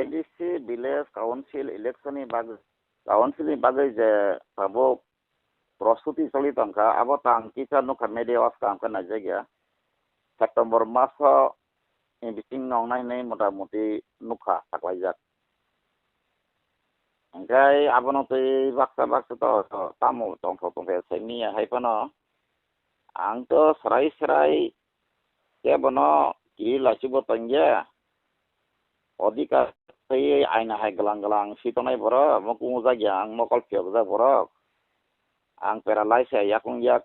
ADC village council বাগै যে পাবো প্রস্তুতি চলি তংকা আবো তাং কিসা নুখা মেডিয়া ওয়াস কাম kana জায়গা সেপ্টেম্বর মাস বিসিং নংনাই nei মোটামুটি নুখা তাকলাইজাক ओमफ्राय आबोनो तै बाक्सा तो तामु तंफे सेनिया हायफानो आंथ' स्राय केबनो कि लासिबो तंगे अधिकार तै आइना हाय गलां सितनाय बर मकु जागिया आं मकल फियाव जा बर आं पेरालाइस याकुं याक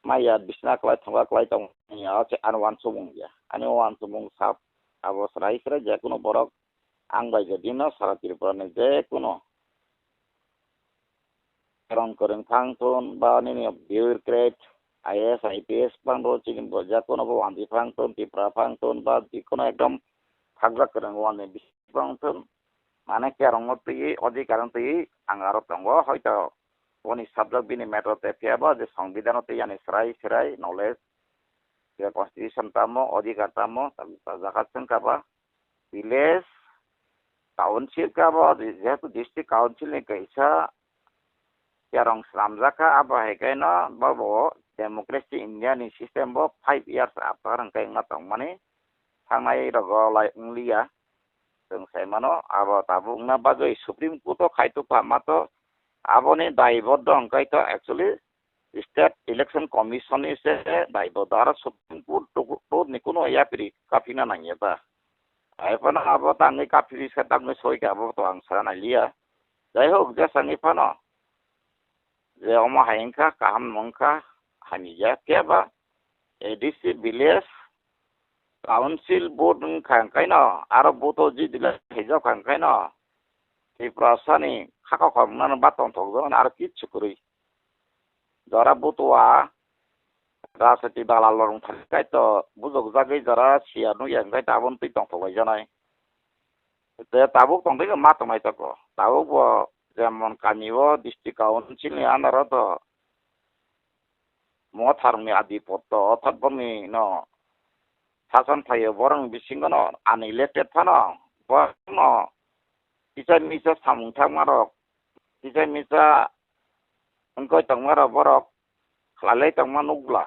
माया बिसना क्लाय थंगा क्लाय तं या चे आनवान सुमुं या आनवान सुमुं साब आबो स्राय जेकुनो बरक आं बायगे दिनो सारा त्रिपुरानि जेकुनो करं फांथन बा निनि बिउरक्रेट आईएएस आईपीएस फांथन चिकिन जेकुनो वानदि फांथन त्रिपुरा फांथन बा जिकुनो एकदम फाग्रा करं वाननि बिफांथन माने केरं मति अधिकारं तै आं आरो तंगो हयतो वनि साबजेक्ट बिनि मैटर ते पियाबा जे संविधान ते यानि स्राय नॉलेज जे कॉन्स्टिट्यूशन तामो अधिकार तामो जाकातन काबा विलेज काउंसिल काबा जेतु डिस्ट्रिक्ट काउंसिल नि कैसा केरं सामजाका आबा हेकेनो बाबो डेमोक्रेसी इंडिया नि सिस्टम बो 5 इयर्स आफ्टर अंकै नतंग माने थांनाय रगो लाय उंलिया जों सायमानो आबा ताबुंना बागै सुप्रीम कोर्ट खायतो पामातो आबोनि दायबद्ध अंकै तो एक्चुअली स्टेट इलेक्शन कमिशन से दायबद्ध आरो सुप्रीम कोर्ट तो निकुनो यापिरि काफिना नांगेबा आइफानो आबो तांनि काफिरि से तांनि सयका आबो तो आं सानालिया जाय होक जेसांनि फानो जे अमा हायंखा काहाम मंखा हानिया केबा एडीसी विलेज काउंसिल बोर्ड खांखायनो आरो बोतो जि दिला हेजा खांखायनो त्रिपुरासानि खाका खामनानै बातन थगजोन आरो किच्छुकुरै जरा बोतोआ राजनीति दालाल थाखाय तो बुजक जागै जरा सियानु यांगाय दाबन तै दंथबाय जानाय जे ताबुक दंथै मा तमाय तको ताबुक जेमन कानियो डिस्ट्रिक्ट काउंसिल नि आन्दार तो मथारनि आदिपत्त अर्थात बनि न शासन थायो बरं बिसिंगनो आनइलेक्टेड फानो बरं किसा मिसा सामुंथा मारक किसा मिसा उनको तंगार बरक खालाय तंमा नुगला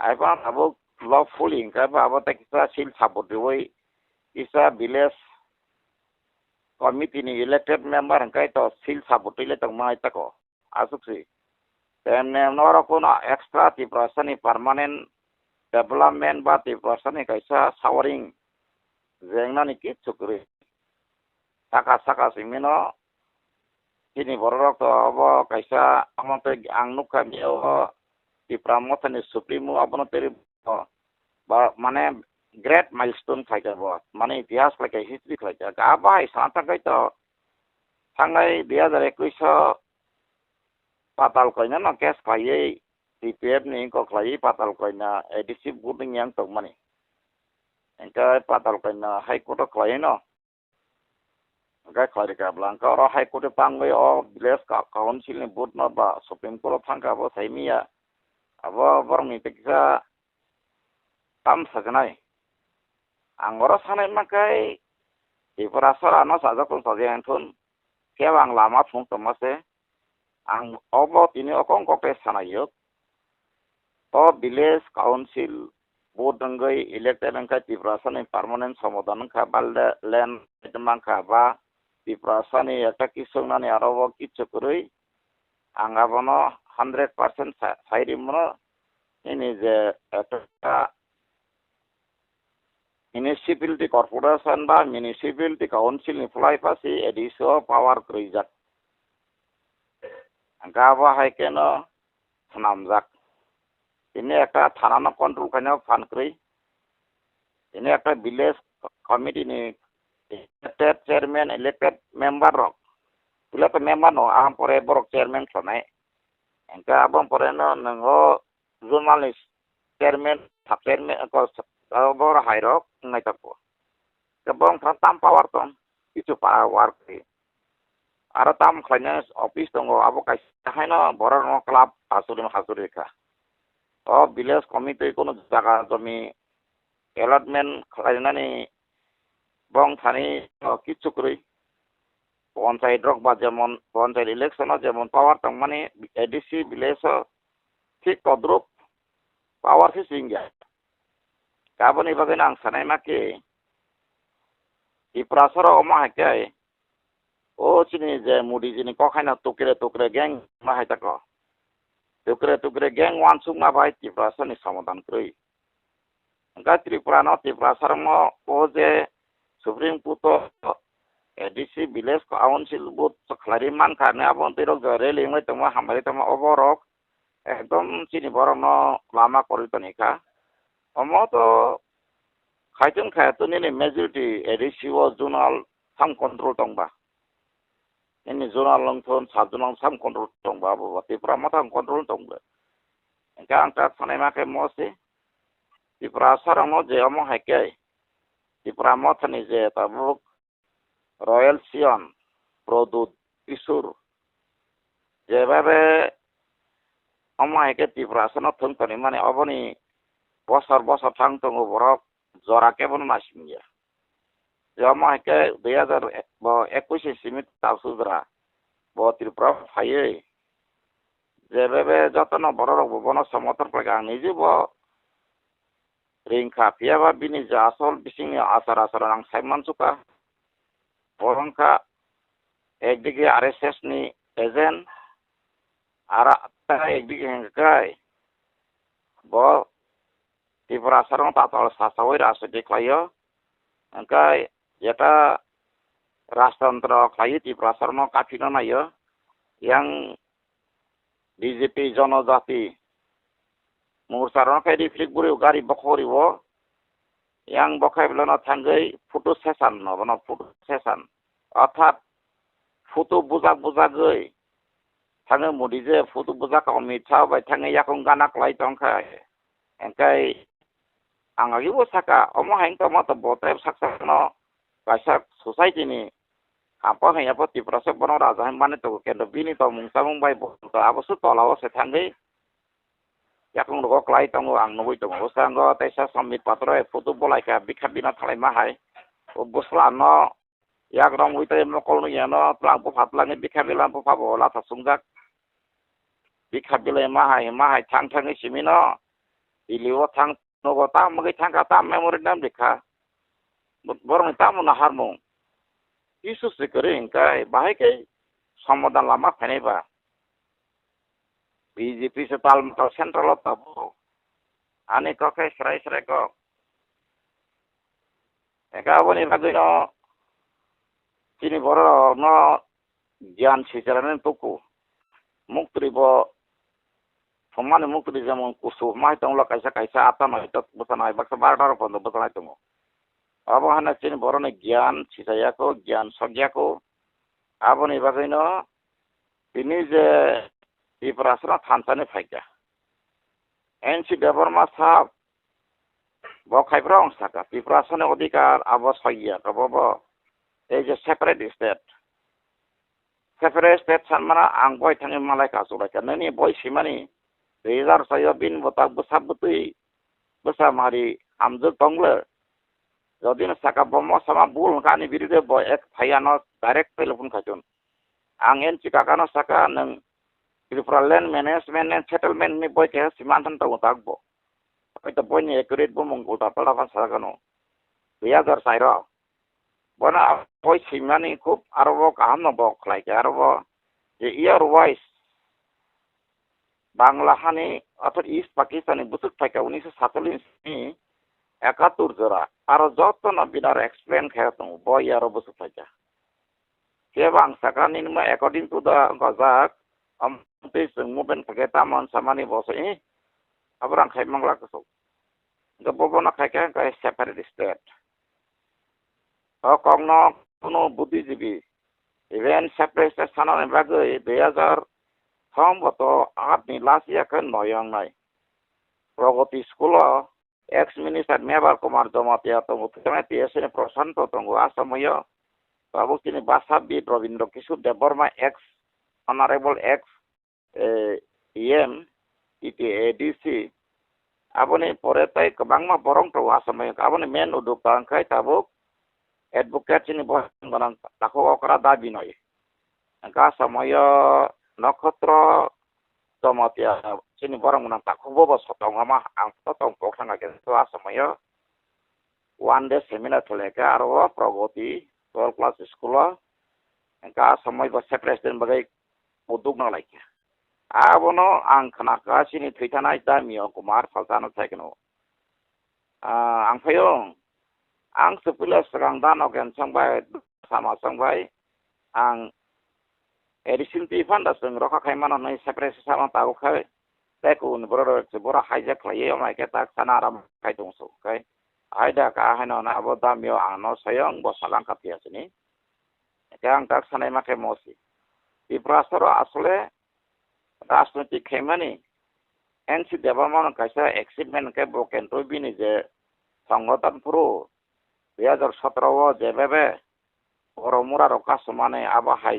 आइबा ताबुक लवफुली इनका बाबा किसा सिल साबोदवै किसा विलेज कमिटी नि इलेक्टेड मेंबर हंकाय तो सिल साबोटैले तंमा आइतको आसुक्सि तेमने नरकोना एक्स्ट्रा त्रिपुरासानि परमानेंट डेवलपमेंट बा त्रिपुरासानि कैसा सावरिंग जेंनानि किच्छुकुरै साका सिमिनो ini borok to abo kaisa amonte ang nukha bio Tripura मथानि supremo abono teri ba mane great milestone khaika bo mane इतिहास लाइक हिस्ट्री खाइका गाबा साता काइतो थांनाय 2021 पाताल कइना न केस खायै सीपीएफ नि को खायै पाताल कइना एडीसी बुदिं yang tok mani engka पाताल कइना हाई कोर्ट खायै न Gak klarifikasi belangka orang high court panggil village council नि बोर्ड न बा सुप्रीम कोर्ट थांका बो साइमिया अब बरंनि तेक्सा ताम सजनाय आंगरा सानाय माkai त्रिपुरासरा न साजाखौ साजायथुन केव आं लामा फुं तमासे आं अबो तिनि अकं कपे सानायो तो विलेज काउंसिल बोर्ड दंगै इलेक्टेड अंका त्रिपुरासनि परमानेंट समाधान का बालदे लैंड मांका बा त्रिपुरासानि एकटा किसंनानि आरो किच्छुकुरै आं आबोनो 100% साइरिमनो ini जे एकटा municipality corporation बा municipality council नि फुलाय पासि एडिसो पावर क्रैजाक गाबा हायकेनो नामजाक ini एकटा थानानो कंट्रोल खायनो फानक्रै ini एकटा विलेज कमिटी नि elected chairman elected member rok pula to member no aham pore borok chairman sanai engka abang pore no nango journalist chairman sub chairman ko bor hairok ngai tapo kabong tam power ton itu power ki ara tam finance office tongo abo kai haino borok no club hasuri ka o village committee kono jaga jami allotment khlainani bong thani কিছু করি panchayat rock বা যেমন panchayat election যেমন পাওয়ার তং মানে ADC village ঠিক তদ্রুপ পাওয়ার সিঙ্গা গাবন ইবাগে आं सानाय माके इप्रासर अमा हाके ओ चिनि जे मुडी जिनि कखायना टुकरे गें मा हायता को टुकरे गें वान सुमा बाय इप्रासर नि समाधान करै गा त्रिपुरा म ओ जे supreme court ADC village council बुथ खलारि मान खाने आबन तिरक रेलिं मै तमा हामबाय तमा अबरक एकदम चिनि बरन लामा करितनिका अमो तो खायतन खायतन नि मेजॉरिटी एडिसि ओ जोनाल साम कंट्रोल तंबा ini जोनाल लंथन साजुनाल साम कंट्रोल तंबा बो त्रिपुरा म थाम कंट्रोल तंबा एका आं ता सानाय माके मसे त्रिपुरा सरमो जे अमो हाके त्रिपुरा म थनि जे ताबुक रॉयल सियन प्रदूत किशोर जेबाबे अमाय के त्रिपुरासन थंतनि माने अबनि बसर थां तंगो बरक जरा के बन मासिमिया जमाय के 2021 सिमित तासुद्रा ब त्रिपुरा फाये जेबाबे जतन बरक बन समतर प्रगा निजे ब रिंखा पियाबा बिनि जासल बिसिनि आसार आं साइमान सुका बरंका एकदिके आरएसएस नि एजेंट आरा एकदिके हेंगाय ब त्रिपुरा सरं तातल सासावै राष्ट्र देखायो अंकाय जेटा राष्ट्रतंत्र खायो त्रिपुरा सरं काफिनो नायो yang बीजेपी जनजाति मोर्चारन kai reflect buri gari bokhori wo yang bokhai belana thangai photo session no bana photo session অর্থাৎ ফুটো বুজা গই थाङो मुदि जे फुटु बुजा का मिथा बाय थाङो याखं गाना क्लाय तंखाय एंकाय आंगागि बसाका अमो हाइन त मत बते सक्सनो कासा सोसाइटी नि आपा हैया पति प्रसे बनो राजा माने तो केन बिनि त मुंसा मुंबाय त आबसु तलाव से थाङै याखं रग क्लाय तंगो आं नबय तंगो बसांग तैसा समित पत्र फुटु बलायका बिखा बिना थालाय मा हाय ओ बसला न याग्राम उइते मकल यानो प्लांपो फातलाङै बिखा बिलांपो फाबो लाथा सुंजाक बिखा बिलाय मा हाय थाङै सिमिनो इलिव थां नगो ता मगै थांगा ता मेमोरि नाम देखा बरं ता मना हारमो इसु सिकरे इंकाय बाहाय के समाधान लामा फैनायबा बीजेपी से ताल सेंट्रल तब आने कके सराय को एका बनि बागैनो चिनि बर न ज्ञान सिचरने तुकु मुक्ति ब सम्मान मुक्ति जेमन कुसु माय तंला कैसा आता न त बसनाय बक्स 12 पन्द बसनाय तंगो अब हाना चिनि बर न ज्ञान सिचायाको ज्ञान सज्ञाको आबनि बागैनो बिनि जे त्रिपुरासना थानसाने फाइका एनसी गवर्नमेंट साहब बखाइब्रा अंसाका त्रिपुरासने अधिकार आवश्यक कबब एज ए सेपरेट स्टेट सानमाना आं बय थाङै मालाय कासुलायका ननि बय सिमानि 2006 बिन बता बसाबतै बसामारि आमजो तंगले जदिन साका बम समा बुल कानि बिरुदे बय एक फायानो डाइरेक्ट टेलिफोन खाजोन आं एन चिकाकानो साका नों Tripura land management and settlement नि बय के सिमानथन तंगो तागबो तो बय नि एक्यूरेट बो मंगो तापला फासागानो 2006 बना बय सिमानि खूब आरोबो काम न बक लाइक आरोबो जे ईयर वाइज बांग्ला हानि अर्थात ईस्ट पाकिस्तानी बुसुक फाइका 1947 नि 71 जरा आरो जतन बिनार एक्सप्लेन खायतन बय आरो बुसुक फाइका के बां साकानि मा अकॉर्डिंग टू द गजाक अमते जों मुभमेंट फाइका मन सामानि बसै अबरां खाय मंगला कसो गबबना खायका का सेपरेट स्टेट कग्नो कुनो बुद्धिजीवी इवेन सेपरेट स्टेट सानाने बागै 2000 সম্ভবত আপনি লাস্ট ইয়াকে নয়ংনাই Pragati school ex minister Mebar Kumar Jamatia তঙ্গ তুমি টিএসএন প্রশান্ত তঙ্গ আসাময় বাবু তিনি বাসাবিদ Rabindra Kishore Debbarma ex honourable ex EM ET ADC আপনি পরে তাই বাংলা বরং তো আসাময় আপনি মেন উদ্যোক্তা আংখাই তাবুক advocate sini borang gorang tako okra dabi noi ka samoyo nakhotra tomatia sini borang gorang tako bobo sotong ama ang sotong pokhanga ke to samoyo one day seminar tholeka aro pragoti 12 class school ka samoy ba president bagai udug na laika abono ang khanaka sini thaitanai damio kumar saltano thaikno ang phayong ang sepuluh serang dano kan sangbai sama sangbai ang edisin tifan da seng roka kaimana nai sepresi sama tahu kai teku nboro sebora hijack lai mai ke tak sanaram kai tungsu kai aida ka hano na abo damio ano sayang bo salang kapia sini kang tak sanai make mosi di prasaro asle राजनीतिक Khemni NC देवामान कैसा एक्सिपमेंट के बोकेन तो भी नहीं जे संगठन पुरो 2017 जेबेबे औरमुरा रोका समाने आबा हाई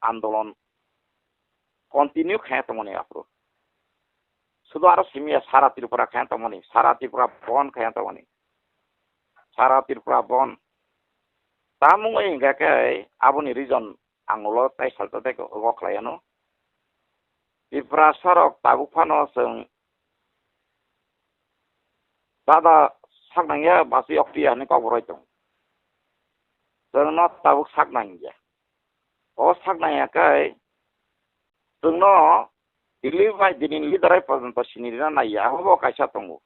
आंदोलन कंटिन्यू खाया तो मने आपरो सुधार सीमिया सारा त्रिपुरा खाया तो मने सारा त्रिपुरा बन खाया तो मने सारा त्रिपुरा बन तामुंग इंगा के आबुनी रीजन आंगलो ताई सालतो देखो वक्लायानो Ipra sarok tabuk pano seng tada saknang ya basi oktia ni kau beroitong. Seng no tabuk saknang ya. O saknang ya kai seng no dilibai dinin liderai presentasi ni na ya hobo kaisa tongu.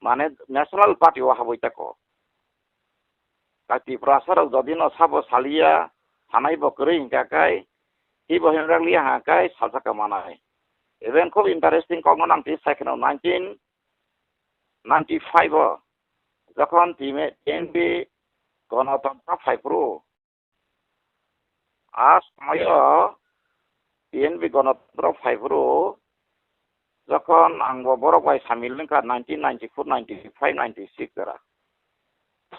Mane national party wa haboi tako. Kati ipra sarok jadi no sabo salia hanai bokering kai ibo hendak lihat kai salsa kemanai. Event খুব interesting কখন নামটি second 1995 যখন TNP গণতন্ত্র ফাইপ্রো আর সময় TNP গণতন্ত্র ফাইপ্রো যখন আংবো বড় by সামিল নিকা 1994 95 96 এরা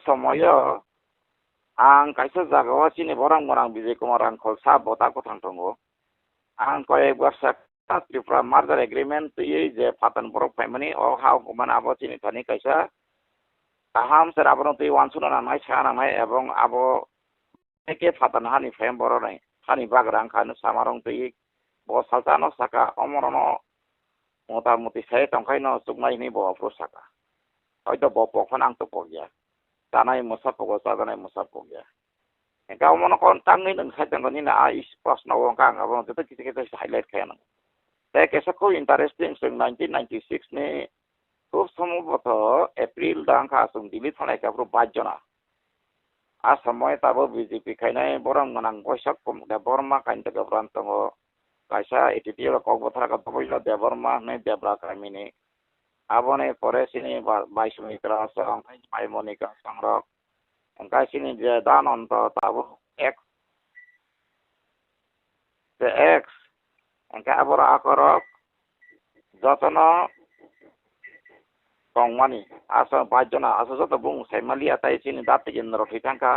সময় আং কাইসা জাগাওয়া চিনি বরাং বরাং বিজয় কুমার আং খলসা বতা কথাং দङ আং কয়েক বছর Tripura merger agreement tu ye je Patan Borok family or how man abo chini thani kaisa kaham ser abo tu wansuna na mai chana mai ebong abo eke Patan hani fam boro nai hani bagrang khanu samarong tu ye bo saltano saka omorono mota muti sai tongkai no sukmai ni bo pro saka hoito bo pokhan ang to pogya tanai musa pogo tanai musa pogya engkau mono kontang ni nang sai tang ni na is pas na wong kang abo tu kita highlight kaya nang Kesa ko interesting sing 1996 ni খুব সম্ভবত April দাঙ্কা আসুন দিল্লি থানায় কাপড় 5 জনা আর সময় তাবো BJP খাইনাই বরং গনাং বৈশাখ দেবর্মা কাইনতে গব্রান্ত কাইসা এটিটিও ককবথরা কথা বইল দেবর্মা নে দেবরা কামিনি আবনে পরে সিনি 22 মিত্রা সং মাইমনিকা সংরক এঙ্কা সিনি যে দানন্ত তাবো x engka abora akorok jotono kongmani asa 5 jona asa joto bung saimali atai sini dati jenro thitangka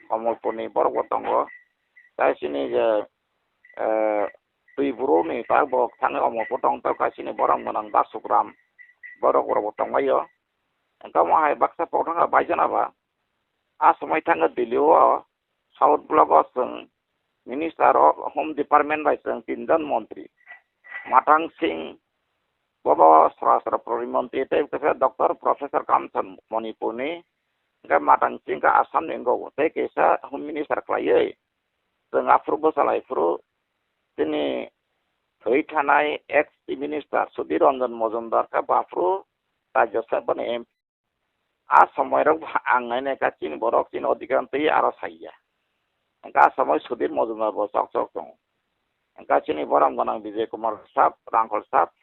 komolpuni borgotongo tai sini je tui buruni ta bok thang omopotong ta ka sini borang monang dasukram borok borotong ayo engka mo hai baksa potanga 5 jona ba asmai thanga dilio south block oseng Minister of Home Department by Tindan Montri, Matang Singh, Bobo Srastra Prorimont, Dr. Professor Kamson Monipuni, Matang Singh Assam Ningo, take a Home Minister Clay, the Afro Salifru, Tini Hitanai ex Minister Sudirandan Mozamdarka Bafru, Tajosaban M. As somewhere of Anganekachin Borokin Odiganti Arasaya. Engka samoi sudir mozumar bo sok tong engka chini boram gonang Vijay Kumar sap rangkol sap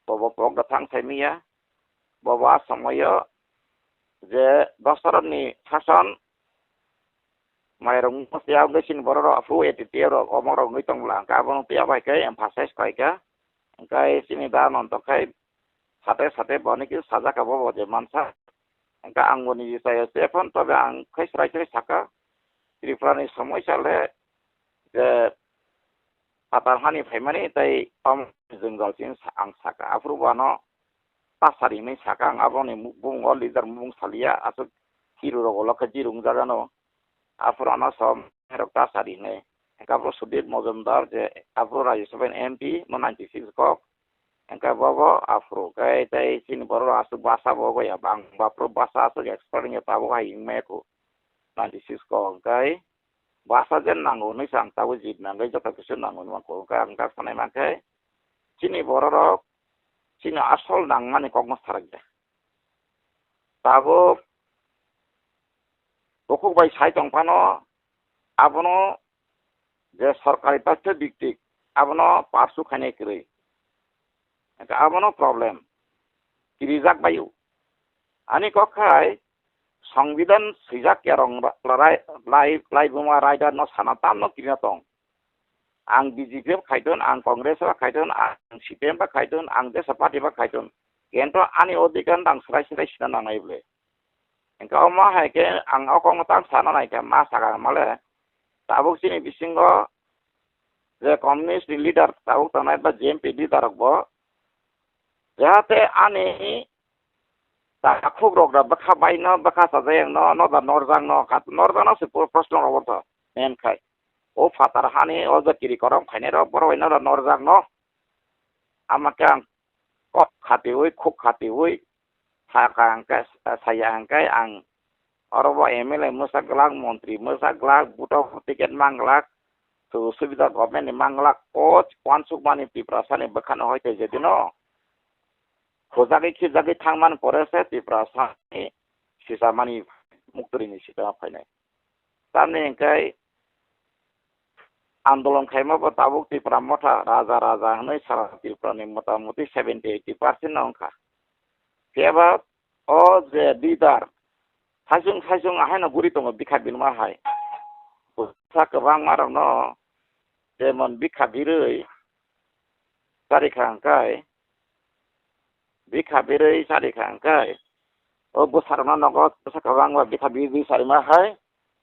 bobo pok datang semia bobo samoyo je dosaron ni sason mairong siap gesin bororo afu etitiero omoro ngitong lang ka bon tiap ai kai emphasize kai ka engka sini da non to kai sate boni ki saja ka bobo je mansa engka angoni saya sepon to ang kai srai saka Tripura ni সময় চলে যে পাতারহানি ফাইমানি তাই জঙ্গলচিন আং সাকা আফ্রুবানো পাসারি নি সাকা আং আবনি বুং লিদার বুং সালিয়া আসো hero রগলক জিরুং জাগানো Afro som herokta sarine. Engkau Sudit Mozumdar je Afro Rajya Sabha MP no 96 kok. Engkau bawa Afro kai tai sini baru asu bahasa bawa ya bang bapro bahasa asu expertnya tahu hai meku 96 kok kai bahasa jen nangu ni sang tahu jid nangai jatuh kesun nangu mako kai angkat sana makai sini baru sini asal nangan ni kok masarja. Tahu pokok bayi saya tongpano abono je सरकारी तथ्य दिक्ति abono पार्सु खाने करी abono problem kirijak bayu ani kokai সংবিধান sijak yarong lai buma raida no sanatam no kinatong ang BJP khaidon ang Congress ba khaidon ang CPM ba khaidon ang Desa Party ba khaidon kento ani odikan dang srai sina nangai ble engka ma hai ke ang okong tang sana nai ke ma saka male tabuk sini bisingo je communist leader tabuk tanai ba JMP leader bo jahate ani ta khuk rok da bakha baino bakha sajayang no da norjang no kat norjang no se prosto ro to men khai o fatar hani o je kiri korom khaine ro boro ino da norjang no amake ang kok khati oi khuk khati oi sakang ka sayang kai ang orobo MLA musaglag montri musaglag buto tiket manglak tu subida government manglak coach kwansuk mani piprasane bakhan hoite jedino khojagi khijagi thangman porese piprasane sisamani muktrini sita phainai tamne kai आंदोलन खाइमा बो Tabuk Tripura मथा राजा राजा हनै सारा त्रिपुरानि मोटामोटी 70-80% नंखा केबा ओ जे lidar साइजों आहायना गुरि दङ बिखा बिनमा हाय सा गोबां मारावनो जेमन बिखा बिरै सारिखांखाय बिखा बिरै सारिखांखाय ओ बोसारना नगद सा गोबां बिखा बिरै सारिमा हाय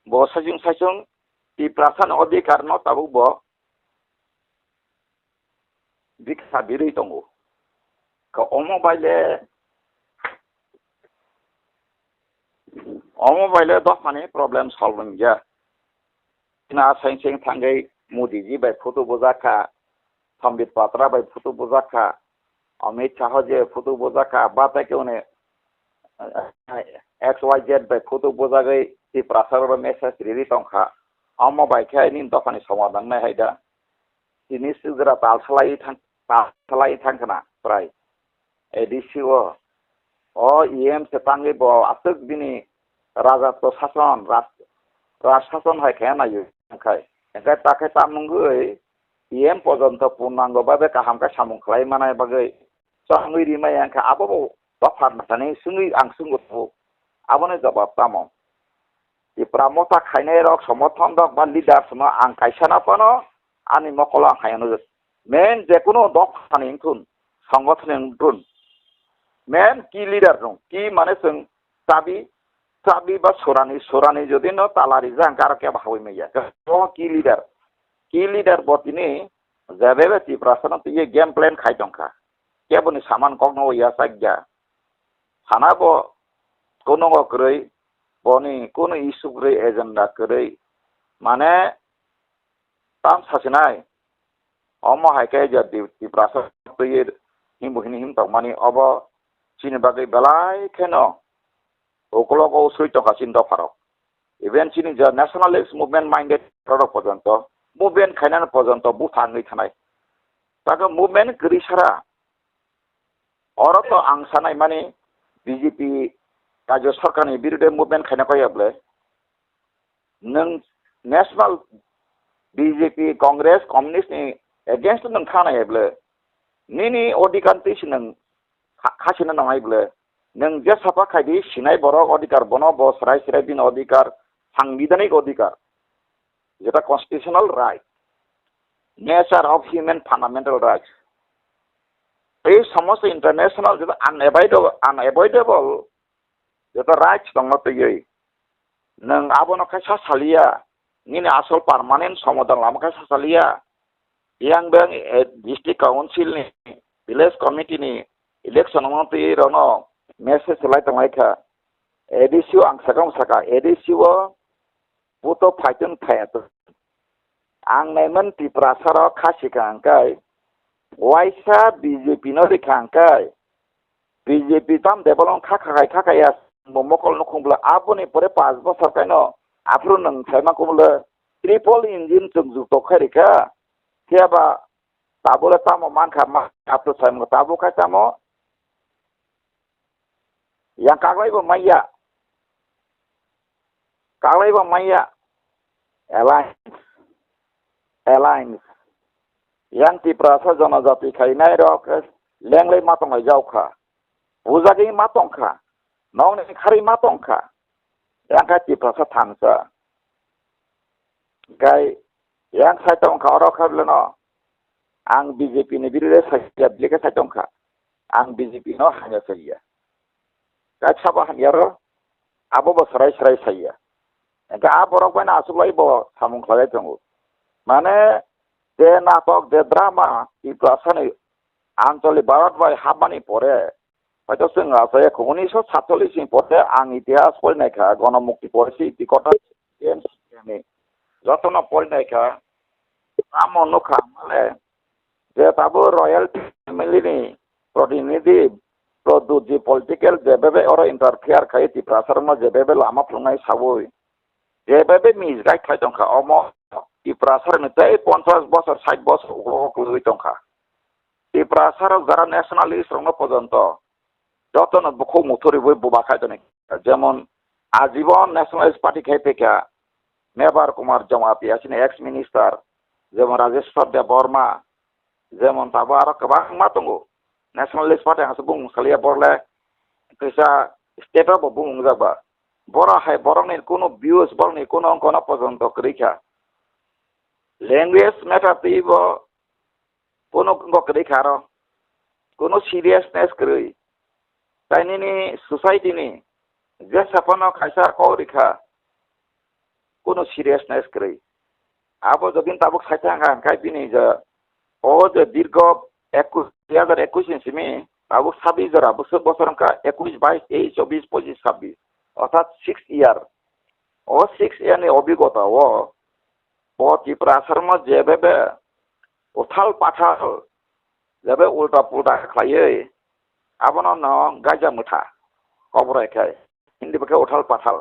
बो साइजों Piprasan odikar no tabu bo bikha biri tongu ka omo baile dokmani problem solving ja ina seng thangai Modi ji bai photo bojaka Sambit Patra bai photo bojaka Amit Shah je photo bojaka bata keune XYZ bai photo bojagai Piprasar ba message riri tongkha Amma baiknya ini dokani समाधान नहीं है डा ini segera talsalai thangkana prai edisiwo o em setangi bo atuk bini raja to sason ras sason hai khana yu khai engkai takai tamungui em pojonto punango babe kaham ka samung khlai manai bagai sangui rimai angka abo dofar matani sungui ang sungut abone jawab tamong di pramota khaine rok somothan dok ba leader sama ang kaisana pano ani mokola khayano men je kono dok thani ingthun সংগঠন ingthun men ki leader rong ki mane sung sabi ba sorani jodi no talari jang kar ke bahoi meya ko ki leader botini jabebe ti prasana ti game plan khai tongkha keboni saman kogno ya sagya hanabo kono krei boni kono isu krei agenda krei mane tam sasinai omo haike jadi ti prasana ti him tongmani obo chini bagai belai keno okologo suito kasinto farok even chini ja nationalist movement minded product pojanto movement khainan pojanto bufangni thanai taga movement grisara oroto angsanai mani BJP Rajya Sarkarni birude movement khaina koyable nang national BJP Congress communist ni against nang khana yable nini odikanti sinang khasina nangaible nang je sapa khaidi sinai borok odikar bono bo sarai din odikar সাংবিধানিক অধিকার যেটা constitutional right nature of human fundamental rights এই সমস্ত international যেটা আনএভয়েডেবল যেটা rights দङ তৈরি নং আবনো খাইसा সালিয়া নিনে আসল পার্মানেন্ট সমাধান লামা খাইसा সালিয়া ইয়াং বেং ডিস্ট্রিক্ট কাউন্সিল नि ভিলেজ কমিটি नि ইলেকশন মতে রনো মেসেজ লাই তমাইখা এডিসিও আং সাকা এডিসিও puto paitun payat ang naiman Tiprasaro kasi kangkay waisa BJP no di kangkay BJP tam debalong kakaya momokol no kumbla apo ni pore 5 bosor kaino apro nang saima kumbla triple engine chung to kharika siaba tabula tamo man kama apro saima tabo ka tamo yang kaglai ba maya Alliance yang Tiprasa Janajati kainai rok lenglai matong ai jauka bujagi matong kha nong ni khari matong kha yang ka Tiprasa thangsa gai yang saitong kha rok khableno ang BJP ni birure sajab leka saitong kha ang BJP no hanya saya ka chaba hanyaro abo bo sarai saya ka abo rok bana asulai bo samung khalai tongu মানে যে নাটক যে drama Tiprasani আঞ্চলিক Bharat by হাবানি পরে হয়তো जों আছে 1947 পরে আং ইতিহাস পড়নাইখা গণমুক্তি পড়ছি টিকটা যতন পড়নাইখা আমনুখা মানে যে তাবো রয়্যাল ফ্যামিলিনি প্রতিনিধি প্রদুজি পলিটিক্যাল যেভাবে ওরা ইন্টারফেয়ার খাই Tiprasarma যেভাবে লামা ফুংনাই সাবই যেভাবে মিজগাই খাই দংখা অম Tiprasar nitai 50 bosor 60 bosor ukului tongkha Tiprasar যারা ন্যাশনালিস্ট রং পর্যন্ত যতন বুকু মুথুরি বই বুবা খাইতনে যেমন আজীবন ন্যাশনালিস্ট পার্টি খাইতেকা মেবার কুমার জমাতি আছেন এক্স মিনিস্টার যেমন রাজেশ্বর দেব বর্মা যেমন তাবো আর গোবাং মাতঙ্গো ন্যাশনালিস্ট পার্টি আছে বুং সালিয়া বরলে কইসা স্টেটও বুং যাবা বড় হাই বরংনি কোনো ভিউজ বরংনি কোনো অঙ্কন পর্যন্ত করিখা language matter tibo kono ngokri kharo kono seriousness kroi taini ni society ni je sapano khaisa korikha kono seriousness kroi abo jodin tabuk saitanga kai bini je o je dirgo 2021 simi tabuk 26 bosor ka 21 22 23 24 25 26 অর্থাৎ 6 ইয়ার ও 6 ইয়ার ni অভিজ্ঞতা ও Tiprasarma যেভাবে উথাল পাথাল যেভাবে উল্টা পুল্টা খাইয়ে আবনো ন গাজা মুঠা কবরাই খাই হিন্দি বাকে উথাল পাথাল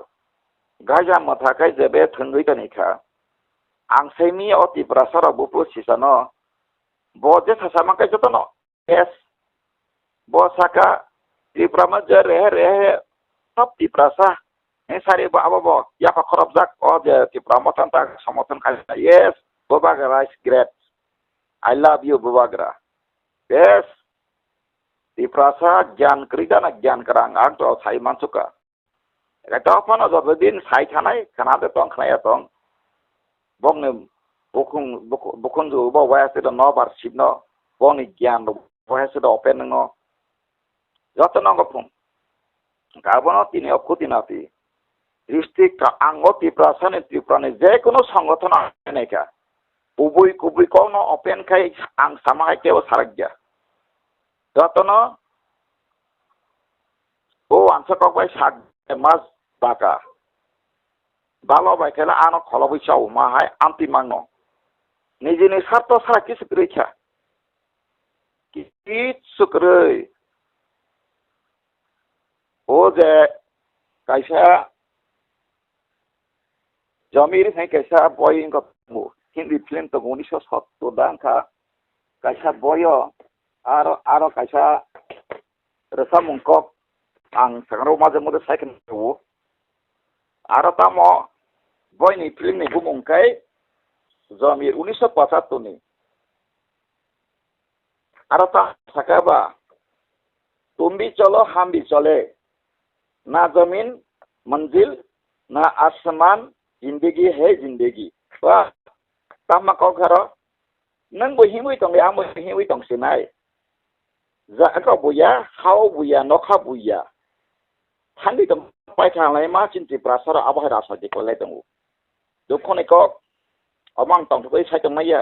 গাজা মুঠা খাই যেবে থঙ্গই তানিখা আং সেমি ও Tiprasar বুপু সিসানো বজে সাসামাকে যতন এস বসাকা Tiprama je rehe সব Tiprasa Sari abo ya pa korop jak o je Tiprama tanta samotan kaya yes Bobagra is great I love you Bobagra yes Tiprasa gyan krida na gyan karang agto sai mansuka eta pano jodin sai thanai kanade tong khnaya tong bongni bukung ju bo wayase do no bar sibno bongni gyan do wayase do open no jotono gopung gabono tini okutinati district আঙ্গ Tiprasani Tiprani যে কোনো সংগঠন নেকা Ubuy কুবুই কোনো open খাই আং সামাই কেও সারাজ্ঞা যতন ও আনসাকক বাই সাগ মাস বাকা ভালো বাই খেলা আনো খলবইসাও মাহাই আন্তি মাংন নিজেনি স্বার্থ ছাড়া কিছু রইছা কিছু রই ও যে কাইসা Jamir hai kaisa boy ko hindi film to 1970 dangka kaisa boyo aro kaisa rasa mungkop ang sagaro maje mode second tu aro tamo boy ni film ni bumungkai Jamir 1975 ni aro ta sakaba tumbi cholo ham bhi chole na zamin manzil na asman जिंदगी है जिंदगी वाह तमा को घरो नंग बो हिमुई तंग आम बो हिमुई तंग सिनाय जा का बुया हाउ बुया नखा बुया थांदि तम पाइ थांलाय मा चिन्ति Tiprasar आबहाय रासदि को लाय दंगु दुखने को अमंग तंग बै साइ तंगया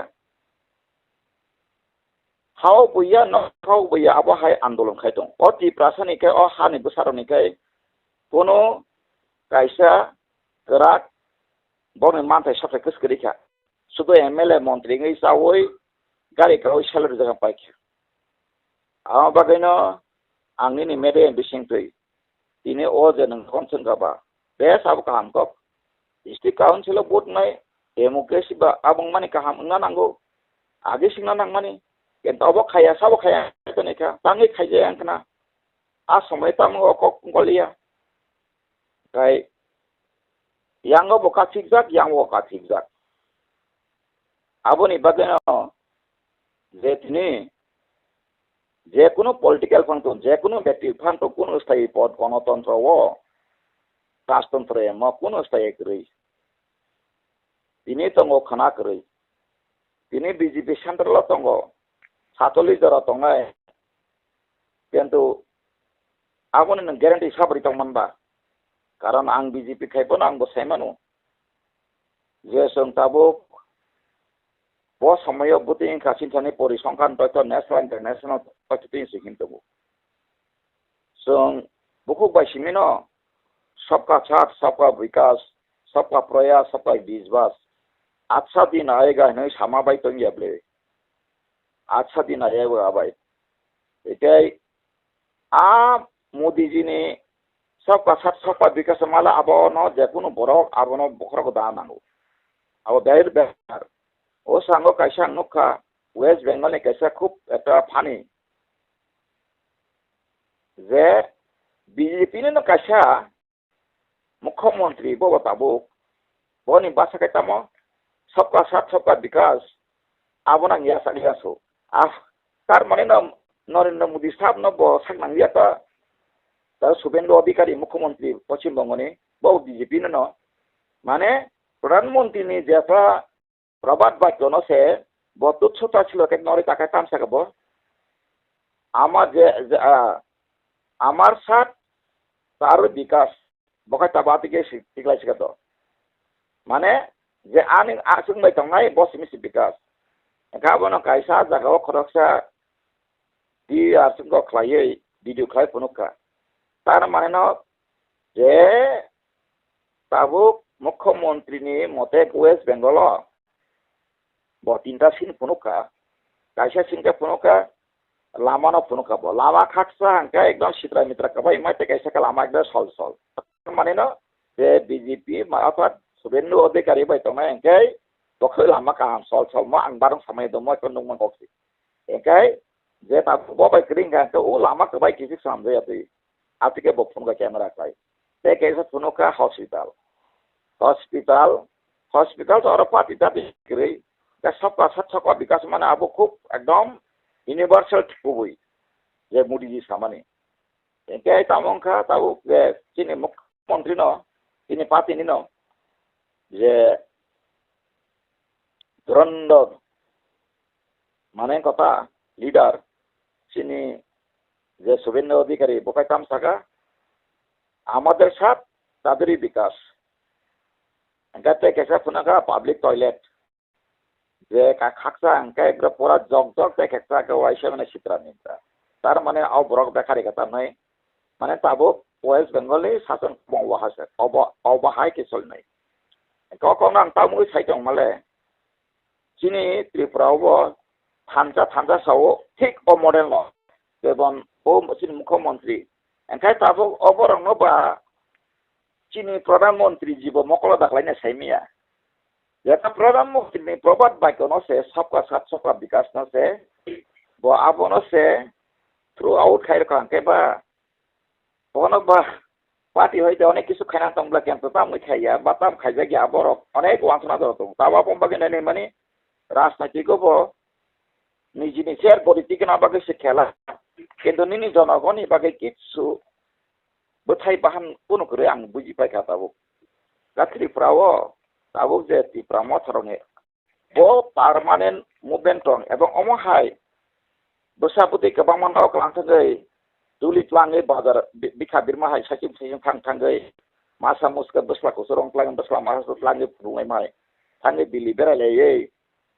हाउ बुया नखा बुया आबहाय आंदोलन खाय दं ओ Tiprasar नि के ओ हानि बुसार नि के कोनो कायसा गराक bawni mantai sakha kiskirika sudo MLA mantri ngai sawoi gari kawai salary jaga paikha ama bagaino angni ni mede ambising tui tini o je nang konseng gaba be sabu kaham kok district council board nai democracy ba abang mani kaham nganango age singna nang mani kenta obo khaya sabo khaya toneka tangi khaije angkana a samai tamango kok ngolia kai yang boka tikjak yang boka tikjak aboni bageno যে তিনি যে কোনো political function যে কোনো ব্যক্তির function কোন স্থায়ী পদ গণতন্ত্র ও রাজতন্ত্রে ম কোন স্থায়ী করি তিনি তঙ্গ খানা করি তিনি বিজেপি সেন্ট্রাল তঙ্গ 47 জন তঙ্গায় কিন্তু আগুন গ্যারান্টি সাবরি তংমানবা কারণ আং বিজেপি খাইবো না আংবো সাইমানো যে जों তাবো bo samayo buting kasin thani porisongkhan toito national international toito sikim tobo so bukuk bai simino sabka साथ सबका विकास सबका प्रयास सबका विश्वास अच्छा दिन आएगा नहीं सामा बाई तो याबले अच्छा दिन आएगा आबाई इतने आ मोदी जी ने सबका साथ सबका विकास माला अब न जेकुनो बरक अब न बखरा को दान आनो अब दायर बेकार ओ सांगो कैसा नुका वेस्ट बेंगल ने कैसा खूब एटा फानी जे बीजेपी ने कैसा मुख्यमंत्री बो बताबो बोनी बासा कैतामो सबका साथ सबका विकास आबना या सालियासो आ तार माने न नरेंद्र मोदी साहब न बो साकनांगिया ता शुभेंदु अधिकारी मुख्यमंत्री पश्चिम बंग ने बो बीजेपी न माने प्रधानमंत्री ने जैसा प्रभात बाक्य न से बहुत तुच्छता छिलो के नरे टाका तामसा गबो आमार जे आमार साथ तार विकास बकाता बात के सिखलाई सिखतो माने जे आनि आसुं bai थांनाय बस मिसि विकास गाबोनो कायसा जागाव खरकसा दि आसुं को खलायै भिडिअ खलाय फनुका तार माने न जे ताबु मुख्यमंत्री नि मते West Bengal bo tinta sin punuka kaisa sinka punuka lama no punuka bo lama khaksa angka ekdom sitra mitra ka bai mai te kaisa ka lama ekdom sol mane no je BJP marapat Subendu Adhikari bai to mai angkai bokhoi lama ka sol ma ang barang samai do mo kondong mang koksi angkai je ta bo bai kring ka to lama ka bai kisi samje ati atike bo phone ka camera kai te kaisa punuka hospital to ora pati tapi kiri दा सबका साथ सबका विकास माने अब खूब एकदम universal ठुबुई जे मोदी जी सामाने एके तामंखा ताबु जे चिनि मुख्यमंत्री न चिनि पार्टी नि न जे धुरंधर माने कथा लीडर चिनि जे शुभेंदु अधिकारी बकाय तामसाका আমাদের সাথ তাদেরই বিকাশ এটাতে কেসা ফুনাকা পাবলিক টয়লেট যে খাকসা angka ekra pora jog te kheksa ka waisa mane sitra ninta tar mane au brok bekhari kata nai mane tabo West Bengal ni sason bong wahase oba hai ke sol nai ko nang tamu sai tong male chini Tripura obo thansa sawo thik o model lo jebon o chini mukhomantri angkai tabo oborong no ba chini pradhanmantri jibo mokolo daklai na saimia जैसा प्रधानमंत्री ने प्रभात बाक्यों से सबका साथ सबका विकास न से वो आबों से थ्रू आउट खाई रखा के बा बोनो बा पार्टी होई तो अनेक किसु खाना तंबला के अंतर ताम खाइया बाताम खाइजा के आबोरो अनेक वांसना दो तो तावा पंबा के नहीं मनी राजनीति को वो निजी निचेर पॉलिटिक ना बागे से खेला किंतु निनी जनगणी बागे किसु बथाई बाहन कोनो करे आं बुझी पाइ खाता वो Gayatri प्रावो tabuk je ti pramothorone bo permanent movement tong ebong omohai bosaputi kebangman rok langthai dulit langai bazar bikha birma hai sakim sing thang masa muska besla ko sorong klang besla masa langai pungai mai thangai dili berale ye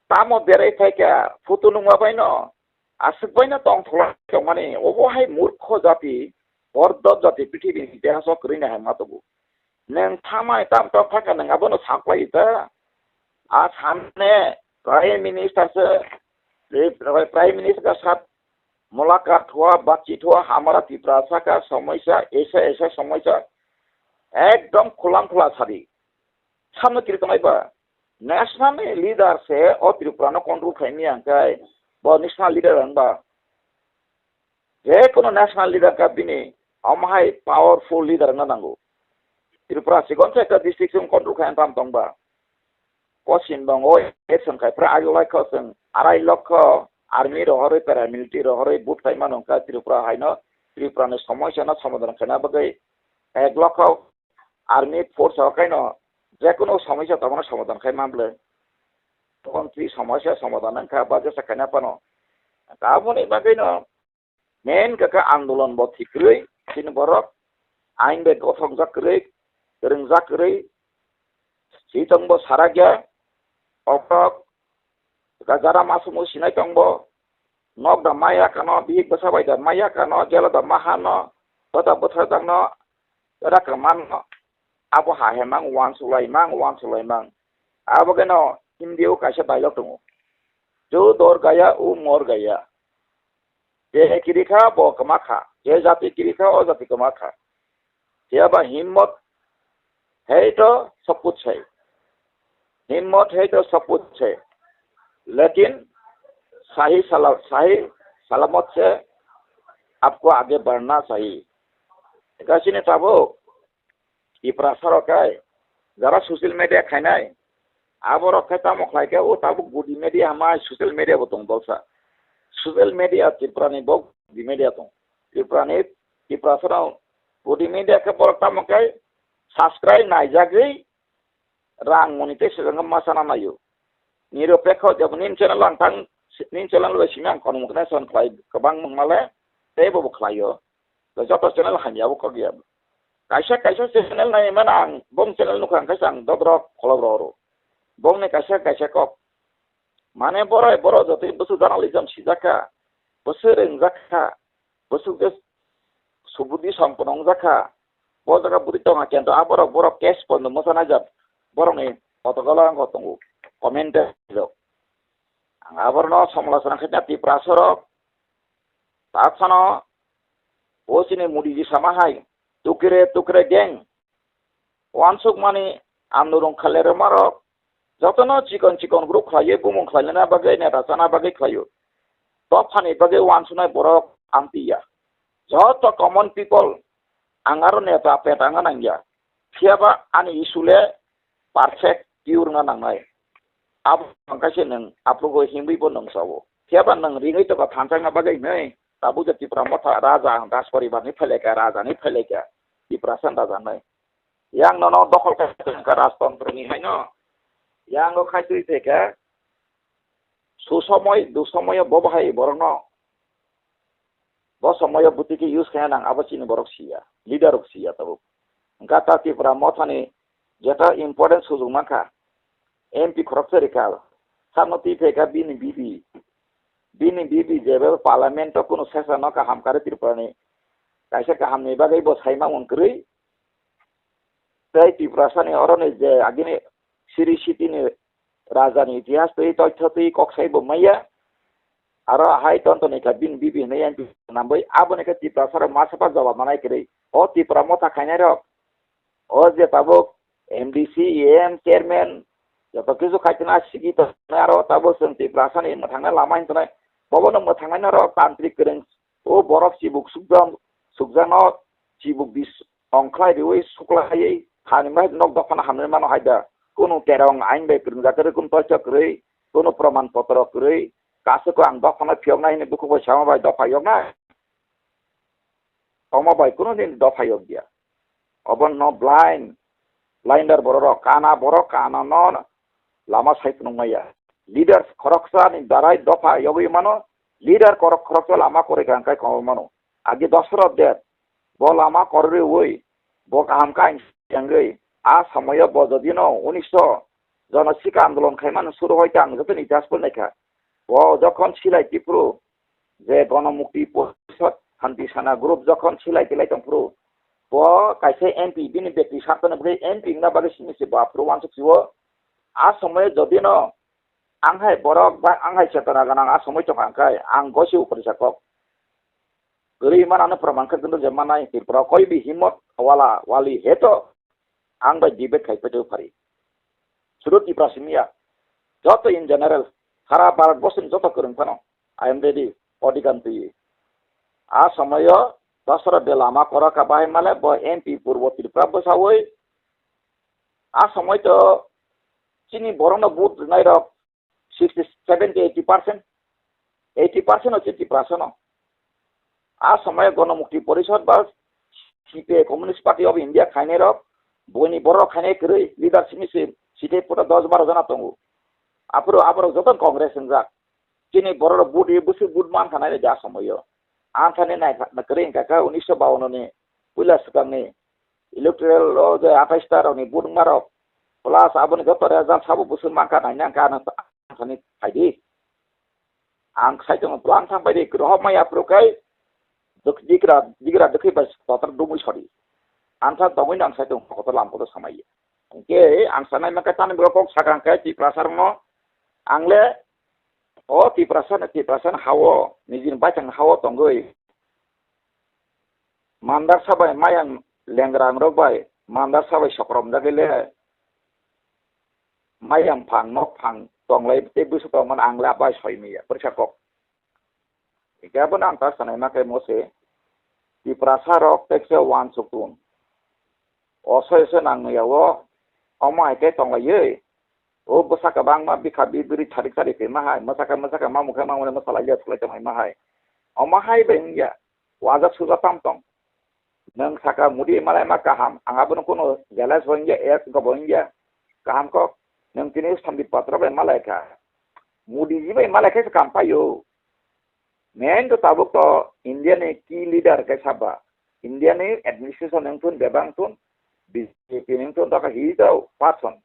tamo berai thai ka futunung bai no asuk bai na tong thola mane obo hai murkho jati bordot jati prithibi itihasok rina hai matobu neng thamai tam to phaka neng abono saklai ta a samne prime minister se prime minister का साथ मुलाकात हुआ बातचीत हुआ हमारा त्रिपुरा का समस्या ऐसा ऐसा समस्या एकदम खुला खुला सारी सामने किरकनाय बा नेशनल लीडर से और त्रिपुरा न कंट्रोल खाइनी अंकाय ब नेशनल लीडर अंबा जे कोनो नेशनल लीडर का बिनी अमहाय पावरफुल लीडर न नांगो त्रिपुरा सिगन से का डिस्ट्रिक्ट से कंट्रोल खाइन ताम तंबा कोसिन बंगो एक्शन खाय प्रा आगलाय खसन आराय लक्ष आर्मी रहरै पैरामिलिटारी रहरै बुट खाइमान अंका त्रिपुरा हाइनो त्रिपुरा ने समस्या न समाधान खाना बगै एक लक्ष आर्मी फोर्स हकाइनो जे कोनो समस्या तमन समाधान खाय मामले तখন ती समस्या समाधान का बाजे सखाना पानो गाबोनि बागैनो मेन का आंदोलन ब थिक्रै सिन बरक आइन बे गथक जाक्रै गोरों जाक्रै सितंब साराग्या अफक गजारा मासुमु सिनाय तंबो नक दा माया कानो बिग बसाबाय दा माया कानो जेला दा माहानो बता बथा दानो राकमान आबो हाहेमां वान सुलाइमां आबो गनो हिंदीओ कासे डायलॉग दङ जो दर गाया उ मोर गाया जे किरिखा ब कमाखा जे जाति किरिखा ओ जाति कमाखा जेबा हिम्मत है तो सब कुछ है हिम्मत है तो सब कुछ है लेकिन सही सलामत से आपको आगे बढ़ना चाहिए कैसे ने तब ये प्रसार का जरा सोशल मीडिया खानाय अब रखता मखलाय के वो तब गुडी मीडिया हमारे सोशल मीडिया बतों बोलसा सोशल मीडिया त्रिपुरा ने बहुत गुडी मीडिया तो त्रिपुरा सराव गुडी मीडिया के बरकता मकाय सब्सक्राइब नायजागै रां मोनेटाइजेशन मासाना नायो निरपेक्ष जब निन चैनल आंथां निन चैनल सिमां कनमुखना सन खाय गोबां मंगमाले तेबो खायो जत चैनल हानियाबो खगिया कायसा चैनल नायमान आं बं चैनल नुखां कायसा आं दद्रक खलब्रो बंने कायसा कक माने बर जते बसु जर्नालिज्म सिजाखा बसु रोंजाखा बसु सुबुद्धि सम्पन्न जाखा बजागा बुद्धि दङ केन्तो आबर बर केस पन्द मोसाना जाब बरनि अतगला आं गतंगु कमेन्ट लो आबरनो समालोचना खायना त्रिपुरा सरक ताखनो ओसिने मुडिजी सामाहाय टुकरे गें वानसुक माने आमनुरं खालेर मारक जतनो चिकन ग्रुप खायो बुमुं खायना बागै नेता जाना बागै खायो तो फानि बागै वानसुनाय बरक आमतिया जत कमन पीपल आंगारो नेता पेटांगा नांगिया फियाबा आनि इसुले परफेक्ट प्योर ना नांनाय अब कैसे नंग आप लोग हिंदी बो नंग सावो फियाबा नंग रिंगै तो थांचांगा बागै नै ताबु जति प्रमथा राजा दास परिवार नि फैलेका राजा नि फैलेका त्रिपुरा सान राजा नै yang nono dokol ka राजतंत्र नि हैन yang lo खायतुइ तेका सुसमय दुसमय बबाहाय बरनो ब समय बुद्धि के यूज खाया नांग आबाचिनि बरक सिया लीडर सिया तब गाता त्रिपुरा मथानि जेटा इम्पोर्टेंट सुजुमाखा एमपी खरकसरिका सामति फेका बिनि बिबी जेबे पार्लियामेंट कोनो सेसन का हमकारे त्रिपुरानि कायसा का हमनि बागै बसाइमा उनक्रै तै त्रिपुरा सानि अरने जे आगिनि सिरि सिटिनि राजानि इतिहास तै तथ्य तै कक्साइ बमैया आरो हाय तन्तनि का बिबी नै एमपी नामबै आबने का त्रिपुरा सर मासपा जवाब मानाय करै ओ त्रिपुरा मथा खायनाय र ओ जे ताबो एमडीसी एम चेयरमैन जब किसु खायतना सिगि त आरो ताबो जों त्रिपुरा सानि मथांना लामा हिनतनाय बबनो मथांना र तान्त्रिक गोरों ओ बरफ सिबुक सुगजानो सिबुक बिस अंख्लाय देवै सुक्लायै खानिबाय नक दफाना हामने मानो हायदा कोनो तेरं आइन बे गोरों कोन तथ्य करै कोनो प्रमाण पत्र करै कासको आं दफाना फियनाय ने दुखु बसामा बाय दफायगना अमा बाय कोनो दिन दफायग गया अबन न ब्लाइंडर बरो काना न लामा साइड नंगाया लीडर खरकसा नि दाराय दफा यगै मानो लीडर खरकसा लामा करे गांकाय खम मानो आगे दसर दे ब लामा कररे ओइ ब काम का यांगै आ समय ब जदिनो 1900 जनसिका आंदोलन खायमान शुरू होयता आं जतन इतिहास पनायखा व जखन सिलाय तिप्रु जे गणमुक्ति परिषद शांति सेना ग्रुप जखन सिलाय तिलाय तंफ्रु bo kaise MP bini bekti sakana bri MP na bagi simisi ba prowan suksiwo a samay jodi no anghai borok ba anghai chetana ganang a samay chokangkai ang gosi upari sakok geri man anu praman khadun jamanai tirpura koi bi himot wali heto ang ba debate khai petu phari surut iprasimia joto in general hara barat bosin joto kurung pano I am ready odigan tu a samayo dasara belama kora ka bai male bo MP purbo tirpura bosawoi a samay to chini borona boot naira 60 70 80% 80% or 50% आ समय गणमुक्ति परिषद बा CPI communist party of India खाने बनी बर खाने करै leadership से सीटे पुरा 10-12 जना तंगु आपुरो जतन कांग्रेस जा चिनी बर बुट ये बुसु बुट मान खाने जा समय आथाने नाय करै का 1952 ने पुला सकाने इलेक्टोरल जो 28 तार ने बुट मारो प्लस आबने जत रेजाल्ट साबो बुसु मान का नाय का आथाने फाइदि आं साइजों प्लान थांबाय ग्रह माया प्रोकाय digra dekhi bas totar dumui sori anta tomui nang sai tung kotor lampu to samai ke ang sanai maka tan brokok sakang kai ti prasar mo angle o ti prasan hawo nijin bacang hawo tonggoi mandar sabai mayang lengrang robai mandar sabai sokrom dagele mayang phang nok phang tonglai te busu to man angla bai soi mi persakok Ikapun ang tas sanay makai mose di prasarok tekse wan sukun. Oso ese nang yawo oma ite tong ye. O bosaka bang ma bika bibiri tarik ke mahai masaka ma mukha ma ngone masala ya tsula chamai mahai. Oma hai beng ya waza suza tamtong. Nang saka mudi malai makaham angabun kuno galas bengya ek go bengya kaham ko nang tinis sambi patra be malai ka. Mudi jibe malai ka kampayo. Main to tabuk to India ne key leader ke saba India ne administration nang tun bebang tun BJP nang tun taka hito person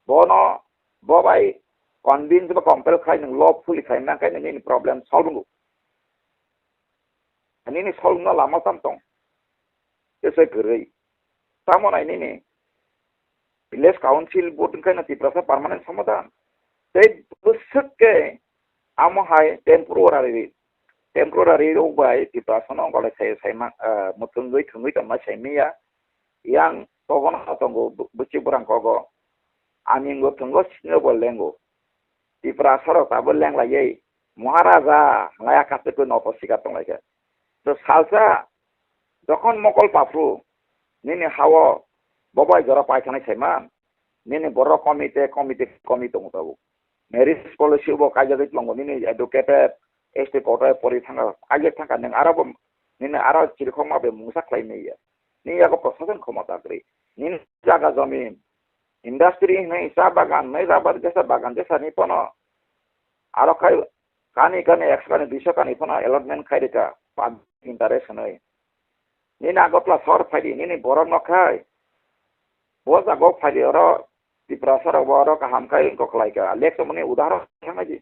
bono bobai convince ba compel khai nang lawfully khai nang kai ni problem solve lu ani ni solve na lama samtong ese gurei tamon ai ni village council board kai na ti prasa permanent samadhan sei busuk ke amo hai temporary by di pasono kalau saya mutungui sama saya yang togon atau buci burang kogo aminggo tunggu sini bolengo di prasaro tabel yang lagi maharaja layak kata tu nopo sikatong lagi so salsa dokon mokol papru nini hawa bobai jora paikane saya nini boro komite tahu merit policy bo kaja dit longo nini educated este kota pori thanga age thanga nang arab nina ara chirkhoma be musa khlai nei ya ni ya ko prosasan khomata kri nin jaga zamin industry nei sa bagan nei rabar jesa bagan jesa ni pono aro kai kani expert bisho kani pono allotment khai deka pad interest nei nina gotla sor phai ni borom no khai boza go phai ro di prasara boro ka ham kai ko khlai ka lek to mane udahara thanga ji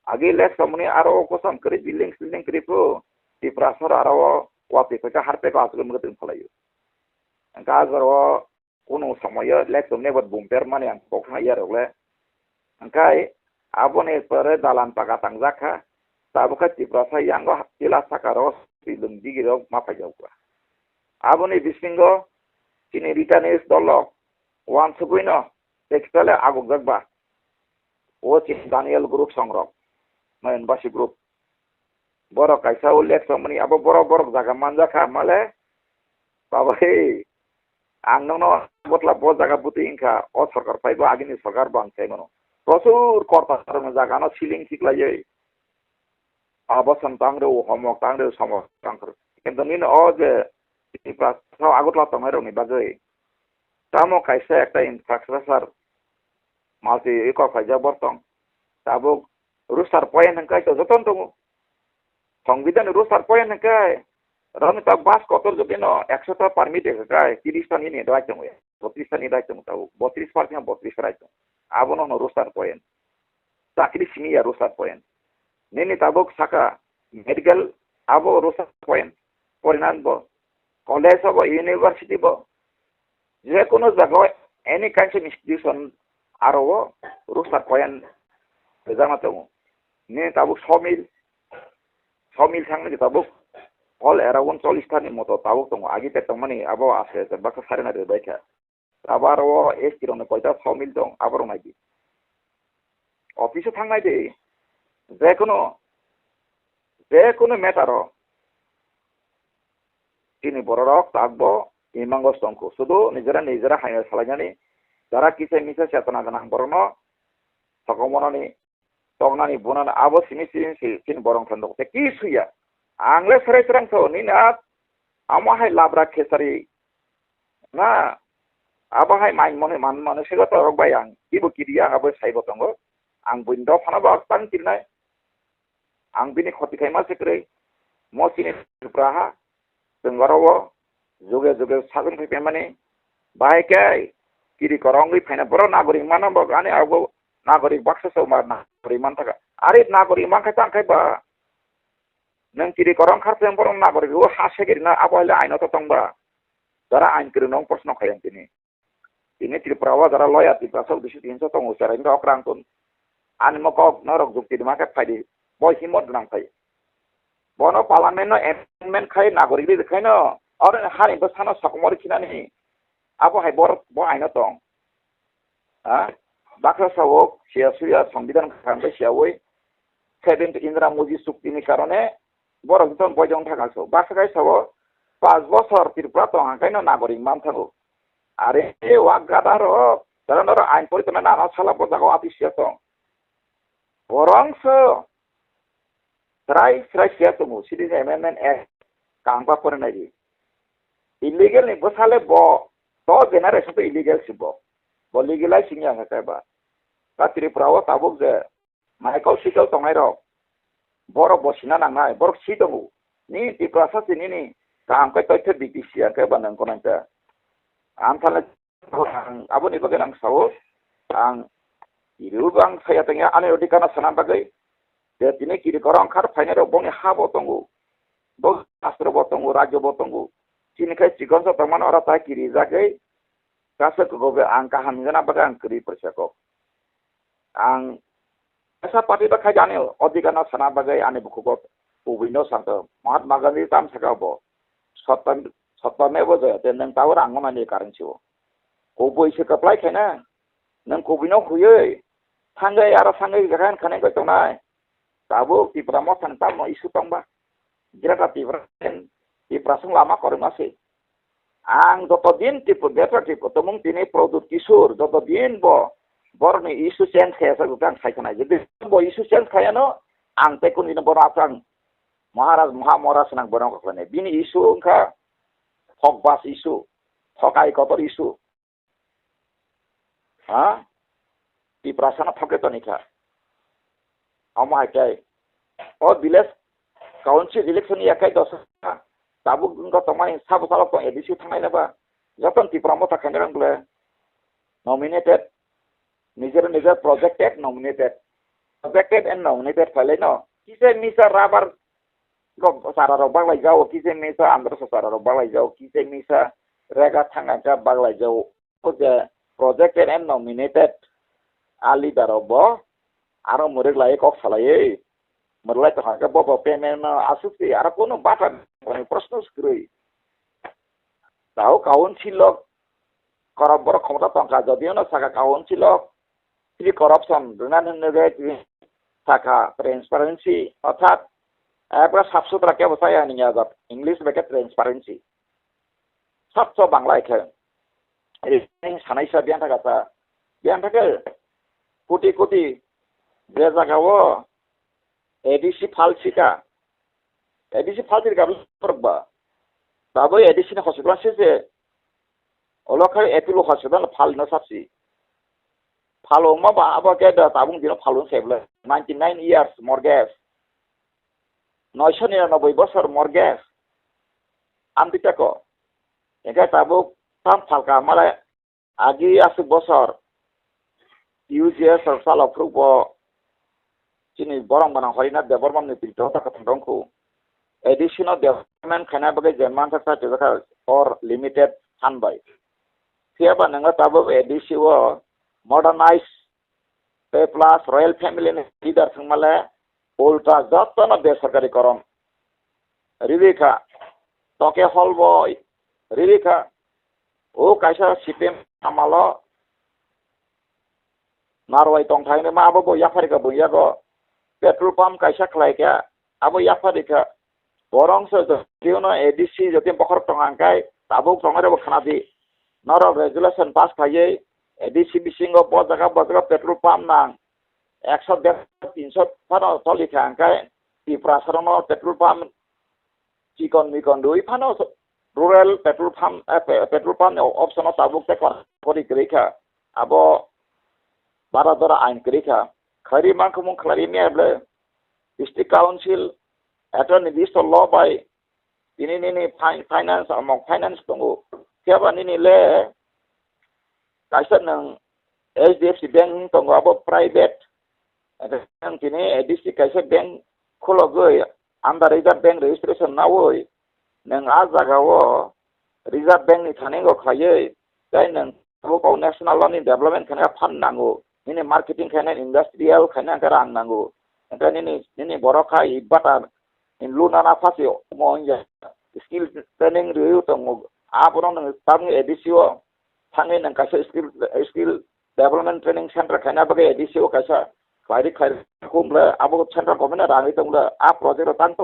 आगे less कमुनी आरो को सम करी building करी pro di prasar aro wapi ka harpe ka aslu mungkin falayo angka garo kuno samaya lek tumne bot bumper mane ang pokna ya rogle angkai abone pare dalan pakatang zakha tabuka di prasar yang go ila sakaros bilung digiro mapa jauka abone bisingo kini ritanes dolok wan subuino tekstale aguk gagba o chi Daniel group songrok main basi group borok kaisa ulek somni abo borok jaga manja kha male baba he ang no botla bo jaga buti inka o sarkar paibo agini sarkar bang chaimono prosur korta sarma jaga no siling tik laye abo santangre o homok tangre somok tangre কিন্তু নিন ও যে আগতলা তংরে নি বাজে তামো কাইসা একটা infrastructure Malati eco Faiza বর্তং Tabo rusar poin hangkai to joton tongu সংবিধান rusar poin hangkai rami ta bas kotor jopino 100 ta permit hangkai 30 ta ni dai tongu 32 ta ni dai tongu tau 32% 32 rai tongu abono no rusar poin takri sini ya rusar poin nini tabok saka medical abo rusar poin porinan bo college হব university হব যে কোনো জায়গায় any kinds of institution আরো rooster point জানা দङ নে তাবুক 6 মিল थांनो Tabuk all around 40 মতো তাবুক দङ আগিতে তংমানি আবো আছে বাক্স সারেনা রে বাইকা আবার ও এস কিরনে কয়টা 6 মিল দং আবার নাইবি অফিসে থাंनाय দে যে কোনো ম্যাটারও তিনি বড়রাও থাকবো ইমাঙ্গস দংকো শুধু নিজেরা হাইনা সালাইনানি যারা কিসে মিছে চেতনা গানাং বরনো সকমনানি তংনানি বুনান আবো সিনি বরং থান্দো তে কি সুইয়া आंले सराय सरang to ni na amahai labra khesari na abahai main mone sego to rok bai ang ibu kiria abo saibo tongo ang buindo phana ba tang tinai ang bini khoti khai ma sekre mo sini praha tengorowo joge sagun phi pemane bai kai kiri korongui phaina boro nagorik manabo gane abo nagorik baksa so mar na priman taka are nagorik man khai tang khai ba nang kiri korong kharpem borong nagorik wo hase gerina aboile aino to tongba dara ain kiri nong proshno khayang ini Tripura dara loya Tripura sok disu tinso tong usara inda okrang tun an moko norok jukti dimake phaidi boy himot nang phai bono parliament no amendment khai nagorik ri khai no or hari bo sano sakmori kinani abo hai bor bo aino tong ha bakra sawok sia suya সংবিধান খানবে siawoi 7 Indra Moদি চুক্তিনি কারণে বড় যখন বয়জং থাকাছো বাসাগাই সব 5 বছর ত্রিপুরা তো হাঁকাইনো নাগরিক মান থাকো আরে ওয়াক গাদার ধরনের আইন পরিচালনা নানা সালা পদাগো আপিসিয়া তো বরংস প্রায় সিয়াতো সিটিজেন অ্যামেন্ডমেন্ট অ্যাক্ট কাংবা করে নাই ইলিগেল নি বসালে ব তো জেনারেশন তো ইলিগেল সিব ব লিগেলাই সিংয়া হাকাইবা তা ত্রিপুরাও তাবুক যে Michael sickle তংনাই rock borok bosina nangai borok si dong ni di prasa sini ni kam kai toy the bpc ka banang konan ta am thala abo ni bagai ang sawo ang iru bang saya tengya ane odikana sanam bagai de tini kiri korong khar phaine ro bong ha botongu bo astro botongu rajyo botongu tini kai cikon so tamano ora ta kiri jagai kasa ko be ang kaham jana bagai ang kiri persako ang ऐसा party तो खाई जाने अधिकार ना सना बगै आने बुकुको उबिनो सांत महात्मा गांधी ताम सकाबो सत्ता में वो जो है नंग तावर आंगो माने कारण छियो कोबो इसे कपलाई खाना नंग कोबिनो हुए सांगे यार सांगे गखान खाने को तो ना ताबो तिप्रा मो सांता मो इशु तंबा जेरा तिप्रा सं लामा करे मासे आं जतो दिन तिपु बेटर तिपु तमुं तिने प्रदुत किशोर जतो दिन बो borni isu change kaya sa gutang sai kana jadi bo isu change kaya no ang te kun dina bor asang maharaj mahamora senang borong ko ne bini isu ka hok bas isu hokai kotor isu ha di prasana thoke to nika amai kai o biles council election ya kai dos tabu ko tomai sabu salo ko edisi thangai na ba joton ti promota khangrang bule nominated নিজের projected nominated and nominated ফেলে ন কিসে Misa rubber সারা rock বাংলাই যাও কিসে Misa Andhra সারা rock বাংলাই যাও কিসে মিসা রেগা থাঙ্গা যা বাংলাই যাও ও যে projected and nominated ali darobo aro murid lai kok salai merlai to hanga bobo payment asuti aro kono bata প্রশ্ন স্ক্রুই তাও কাউন্সিলক করবর ক্ষমতা টঙ্কা যদিও না সাকা কাউন্সিলক কি করাপশন দুনান নেগে থাকা ট্রান্সপারেন্সি অর্থাৎ একবার সাফ সুতরা কে বসায় নিয়া যাব ইংলিশ বেকে ট্রান্সপারেন্সি সবচ বাংলা এখে এই সানাইসা বিয়ান থাকা কোটি কোটি যে জায়গাও এডিসি ফালসিকা করবা তাবো এডিসি হসপিটাল সে অলখার এপিলো হসপিটাল ফাল না সাপসি ফালো মা বা আবা কে দা তাবুং দিন ফালো সেবলে 99 ইয়ার্স মর্গেজ 999 বছর মর্গেজ আমদিটা কো একা তাবো তাম ফালকা মালে আগি আসু বছর ইউজিএস সাল অপ্রুভ চিনি বরং বানা হরিনা দেবরমান নি পিটো তা কথা দংকো এডিশনাল ডেভেলপমেন্ট খানা বগে জেমান থাকা or limited fanbai. Siapa nengah tabu edisi wo modernize P plus royal family leader sengmale ultra joto na besarkari korom. Rilika toke hall boy rilika o kaisa sipem amalo narwai tong thai ne ma abo yakari ka buya go petrol pump kaisa khlai ka abo yakari ka borong so jono ADC jotim pokhor tong angkai tabuk tongare bo khana di noro regulation pass khaye ADC bisingo po jaga petrol pump nang 100-300 phano toli angkai di prasarono petrol pump cikon mikon dui phano rural petrol pump option tabuk te kori krika abo baradora ain krika khari mangkumung khari meble district council attorney this law by ini finance among finance tunggu siapa ini le kaisa nang HDFC bank tunggu abo private nang kini district kaisa bank kholo goi under reserve bank registration na woi nang azaga wo reserve bank ni thane go khaye dai nang ko national law ni development khana fund nango ini marketing khana industrial khana karang nango dan ini boroka ibata in luna na fasi mo ya skill training review tong aporong nang tang edisio thane nang kasa skill development training center khana bagai edisio kasa khai kumle abo center government rangi tong la a project tang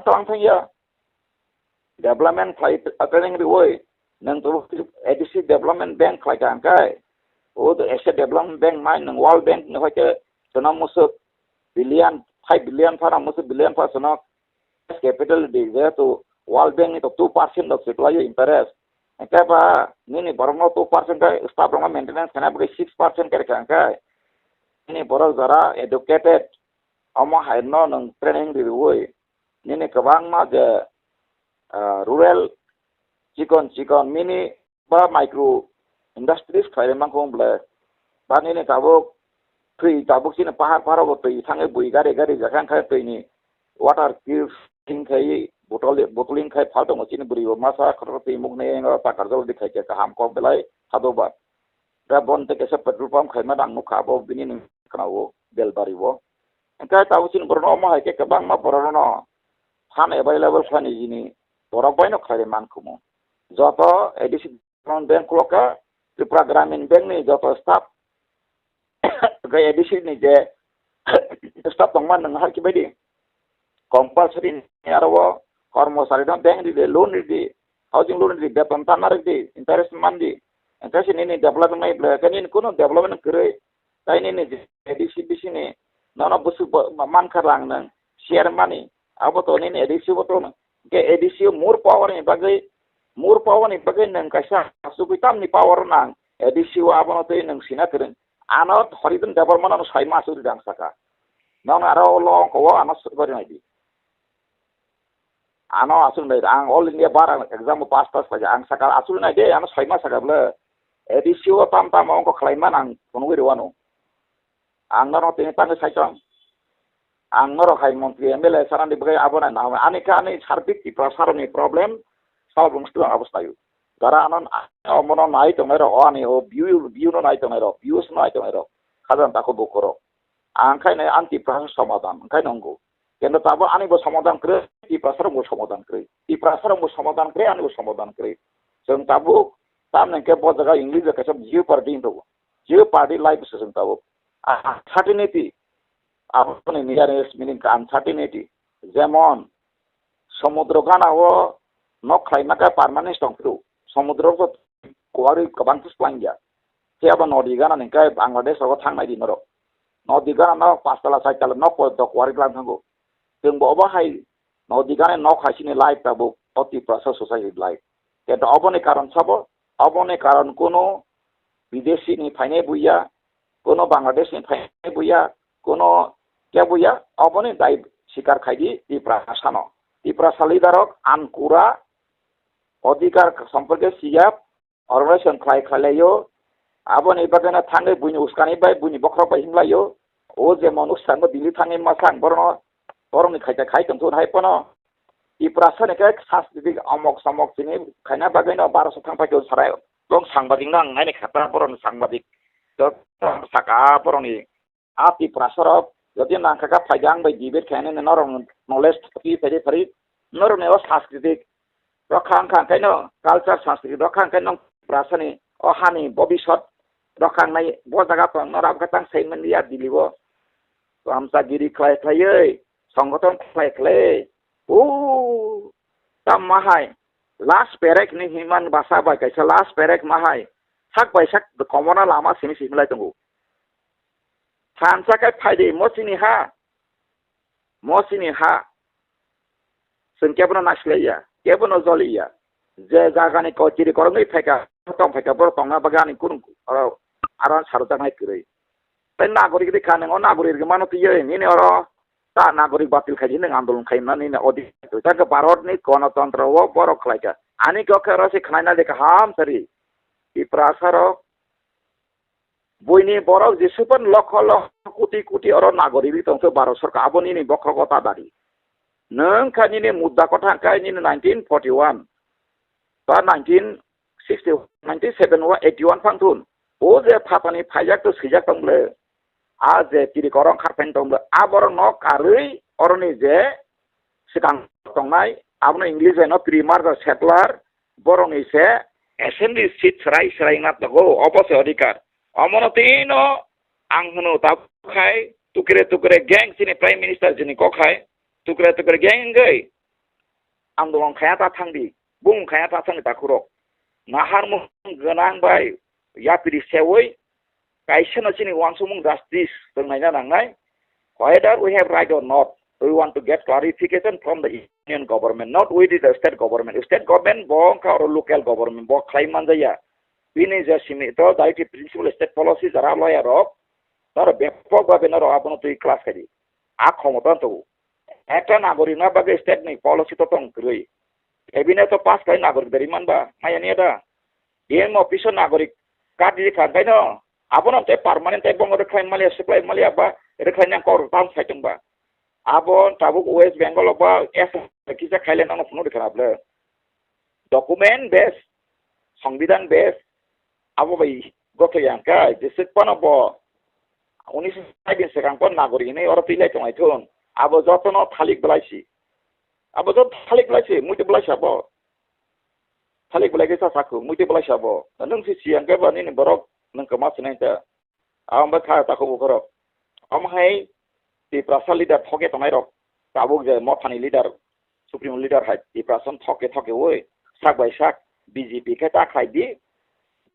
tang ya development khai training review nang to edisi development bank khai kan kai o the asset development bank mine nang world bank ni hoite sono musuk billion 5 billion para musuk billion para sono capital di to world bank ni to 2% of supply interest ekaba ni borno 2% ka staff rong maintenance kana bagi 6% kare kan kai ini borok zara educated amo haino nang training di woi ni kabang ma je rural cikon mini ba micro industries khai mangkong ble ba ni tabuk tui tabuk sini pahar bo tui thange bui gari jakan khai tui ni water purification khai bottling khai phal dong sini buri masa khor tui muk ne nga pakar jol dikhai ke ham ko belai hado ba da bon te kesa petrol pump khai ma dang nu kha bo bini ni kanawo belbari bo kai tabuk sini borno ma hai ke kabang ma borno fan available fan ini borok bai no khai mangkumo joto edisi bank loka Tripura Gramin Bank ni joto staff gaya edisi ni je staff tongman nang har kibedi compulsory ni arwo kormosari dong bank di loan di housing loan di beton tanah di interest mandi interest ini development mai kan ini kuno development kere tai ini edisi ni nono busu man karang nang share money abo to ini edisi boto ke edisi more power ni bagai nang kasa subitam ni power nang edisi wa abono te nang sinatren anot horidun development anu sai masuk dang saka nang aro long ko anos bari nai ano asul nai ang all india bar exam pass saja ang saka asul nai de anos sai masaka ble edisi wa tam ong ko klaiman ang kono wano ang naro te tang sai chong ang naro khai montri MLA saran di bagai abona na anika ani sarbik di prasarani problem salbung stu abustayu gara anon omono nai to mero ani o view no nai to mero views nai to mero khadan ta ko bokoro angkai ne anti prasar samadan angkai nonggo kendo tabo ani bo samadan kre ti prasar bo samadan kre ani bo samadan kre seng tabo tam ne ke bo jaga english ka sab geo party life session tabo uncertainty apone nearness meaning uncertainty jemon সমুদ্র গানা ও নখাই নাকা permanent সংক্রু সমুদ্র ko kuari kabang tus plangya siapa nodi gana ningkai Bangladesh ro thang nai dinoro nodi gana no pastala sai tala no ko to kuari klan thango tung bo ba hai nodi gana no khai sini life tabu oti process society life ke to obone karon sabo obone karon kono বিদেশি ni phaine buya kono Bangladesh ni phaine buya kono ke buya obone dai শিকার খাইদি টিপ্রাসানো টিপ্রাসালিদারক আনকুরা অধিকার সম্পর্কে সিয়াব organisation খাই খালাইও আবন ইবাগানা থাঙ্গে বুনি উস্কানি by Buni বখরা by হিমলাইও ও যে মনুষ সাঙ্গ দিলি থাঙ্গে মাসাং বরন বরনি খাইতে খাই তন্তু হাইপনো Iprasane সাংস্কৃতিক অমক সমক তিনি খাইনা বাগাইনো 1200 থাংপাইতো সারায় দং সাংবাদিক নাং নাইনে খাতা পরন সাংবাদিক তো সাকা পরনি আতি প্রাসরক যদি নাংখাকা ফাইদাং বাই দিবেট খাইনে নরং নলেজ কি ফেরি ফেরি নরনে ও সাংস্কৃতিক রক্ষাং খাইনো কালচার সাংস্কৃতিক রক্ষাং খাইনো প্রাসনে ও হানি ভবিষ্যৎ রক্ষাং নাই ব জায়গা তো নরাব খাতাং সেইমন দিয়া দিলিব তো আমসাগিরি খাই খাইयै সংগঠন খাই খাই ও tam mahai last perek ni himan basa bai kaisa last perek mahai sak bai sak komona lama sini simlai tunggu sansa kai phaide mosini ha sengkebna naslaya kebno zoliya je jagani ko chiri korongi pheka tong pheka bor tongna bagani kun aran sarta nai kire tai nagorik de khaneng o nagorik mano tiye ni ne oro ta nagorik batil khaji nang andolon khaina ni na odi ta ke bharat ni গণতন্ত্র ও বড় খাইকা ani ko khara se khaina de ham sari I prasaro বইনি বড় যেসুপন lakh lakh crore crore or নাগরিক তংস ভারত সরকার আবনি নি বক্রগতা দারি নং খানি মুদ্রা কথা কাই নি 1941 বা 1960 97 wa 81 ফাংতুন ও যে ফাতানি ফাইজাক তো সিজাক তংলে আ যে তিরি করং খারপেন তংলে আবর ন কারই অরনি যে সিকাং তংনাই আপনি ইংলিশ এনো প্রিমার বা সেটলার বরং ইসে এসেম্বলি সিট সরাই সরাই না তো অবশ্য অধিকার অমনতিনো আংহনো তাবখাই টুকরে টুকরে গ্যাং সিনি প্রাইম মিনিস্টার জিনি কখাই টুকরে টুকরে গ্যাং গই আন্দোলন খায়া তা থাংদি বুং খায়া তা থাংদি তাকুরক Nahar মুং গনাং by ইয়াপিরি সেওই কাইসেনো Sini ওয়ানসুমুং justice তংনাইনা নাंगनाय whether we have right or not we want to get clarification from the union government not with the state government bong ka or local government bo khlai manjaya bini je simi to daiti principal state policy jara lawyer of tar ব্যাপক ভাবে নর আপন তুই class খাই আ ক্ষমতা তো একটা নাগরিক না বাগে স্টেট নি পলিসি তো তং কই এবিনে তো পাস কাই নাগরিক দেরি মানবা মায়ানি এটা ডিএম অফিসার নাগরিক কার্ড দি খাই ন আপন তে পার্মানেন্ট এবং রেখাই মালিয়া সাপ্লাই মালিয়া বা রেখাই না কর তাম সাইতংবা আপন তাবুক ওয়েস্ট বেঙ্গল বা এস কিসা খাইলে না ফোন দেখাবলে ডকুমেন্ট বেস সংবিধান base abo bai goto yang kai disit pano bo 1960 sekang pon nagorik ini ora pilai tong aithon abo jotono thalik belaisi abo jot thalik belaisi muite belaisi abo thalik belai sa saku muite belaisi abo nang si siang ke ba ni borok nang kemas nai ta amba kha ta ko borok hai di prasal leader thoke tomai rok tabuk je mothani leader supreme leader hai di prason thoke oi sak bai sak BJP ke ta khai di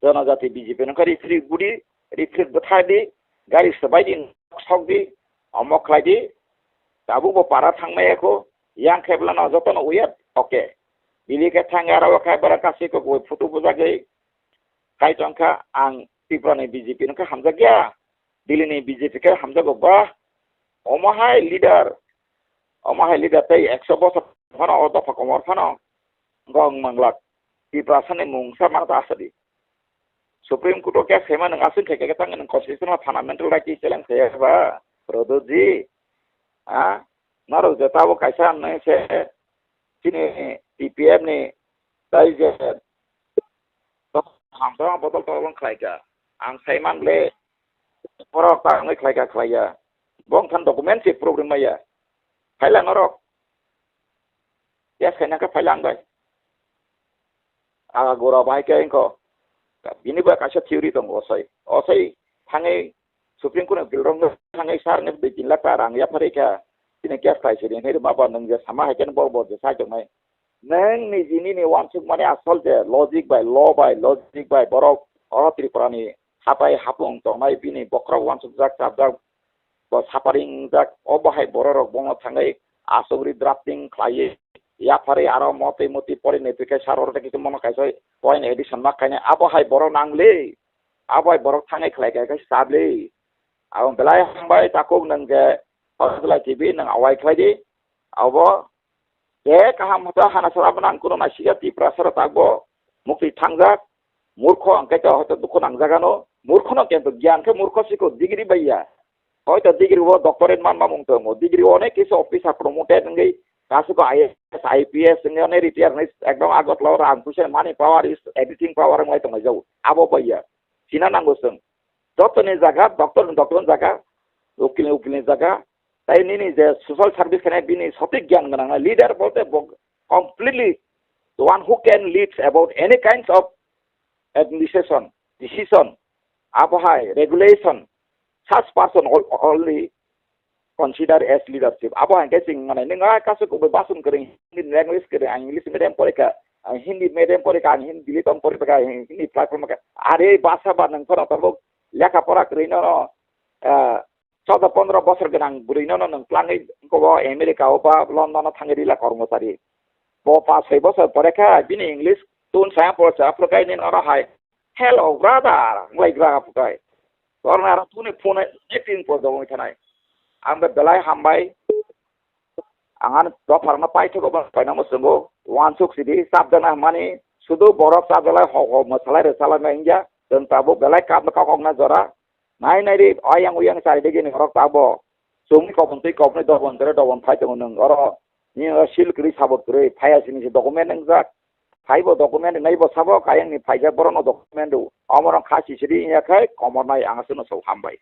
জনজাতি BJP নকা রিফ্রিক বুড়ি রিফ্রিক বথাই দি গাড়ি সবাই দিন সক দি অমক খাই দি তাবু বো পারা থাংমায়াকো ইয়াং খেবলানো যতন উইয়াত ওকে বিলিকে থাঙ্গারা খাই বারা কাসিকো বই ফটো বুজাগৈ কাই টংকা আং ত্রিপুরানি বিজেপি নকা হামজা গিয়া দিল্লিনি বিজেপি কে হামজা গবা অমহাই লিডার তাই 100 বছর ফানো দফা কমর ফানো গং মাংলাক ত্রিপুরাসানি মুংসা মানতা আসদি Supreme Court ke sema nang asin ke tangan constitutional fundamental right challenge saya ba Prodji naro jata wo kaisa nai se sini TPM ni tai je hamdang botol tolong khlaika ang saiman le porok ta ngai khlaika khlaya bong than document si problem maya phailang norok yes khana ka phailang bai agora bai ke ko ini ba kasih teori dong osai hangai Supreme Court bilrong hangai sar nge bikin la parang ya mereka ini kia kai sini ini bapa neng je sama hakan bor je sa jong mai neng ni jini ni wan suk mane asal je logic by law by logic by borok Tripurani hapai hapung tong mai bini bokro wan suk jak jak bo saparing jak obahai borok bongo thangai asogri drafting khlai ya pare aro moti pore nepike saror ta kitu mono kaisai point edition mak kaine abohai boro nangle abohai boro thangai khlai kai sable awang belai hambai takung nang ge hosla tv nang awai khlai di abo je kaham hota hana sarab nang kuno nasiya ti prasara tagbo mukti thangjak murkho angke ta hoto dukho nangjagano murkho no kento gyan ke murkho siko degree baiya hoyto degree wo doctorate man mamung to degree one kiso office promoted ngai Kasuko IAS, IPS, ngene retire nis ekdom agot lo rang pusen money power is everything power ngai tong jau. Abo baya. Sina nanggo seng. Doktor jaga, doktor jaga, ukil jaga. Tai nini je social service kana bini sotik gyan ganang leader bolte completely the one who can lead about any kinds of administration, decision, abohai, regulation. Such person only consider as leadership. Abohai guessing mana ninga kasu ko basun kering hindi language kering English medium poreka Hindi medium poreka Hindi diliton poreka Hindi platform ka are bahasa ba nang kono tabok lekha pora kering no 14-15 বছর গনাং বুড়িনো নং প্লাঙ্গै को America বা London থাঙ্গিলা কর্মচারী ব 5-6 বছর পরীক্ষা বিনি English তুন সায়া পড়ছে আপলোকাই নিন অর হাই হ্যালো ব্রাদার লাইগ্রা আপকাই করনা আর তুনি ফোনে একদিন পর দবো থানাই আমরা বেলায় হামবাই আঙান দফারনা পাইথগো পাইনা মসঙ্গো ওয়ান সুক সিদি সাবদানা মানে শুধু বরফ সাবদালা হ মশলাই রেসালা ইঞ্জা দেন তাবো বেলায় কাপ কাকংনা জরা nai ri oyang uyang sari de gini orok tabo sumi kopon tui kopne dobon tere dobon phai tong nung oro ni silkri sabot kre phaya sini document nang jak phaibo document nai bo sabo kayang ni phai ja borono document du amorong khasi siri ya kai komor nai angasuno so hambai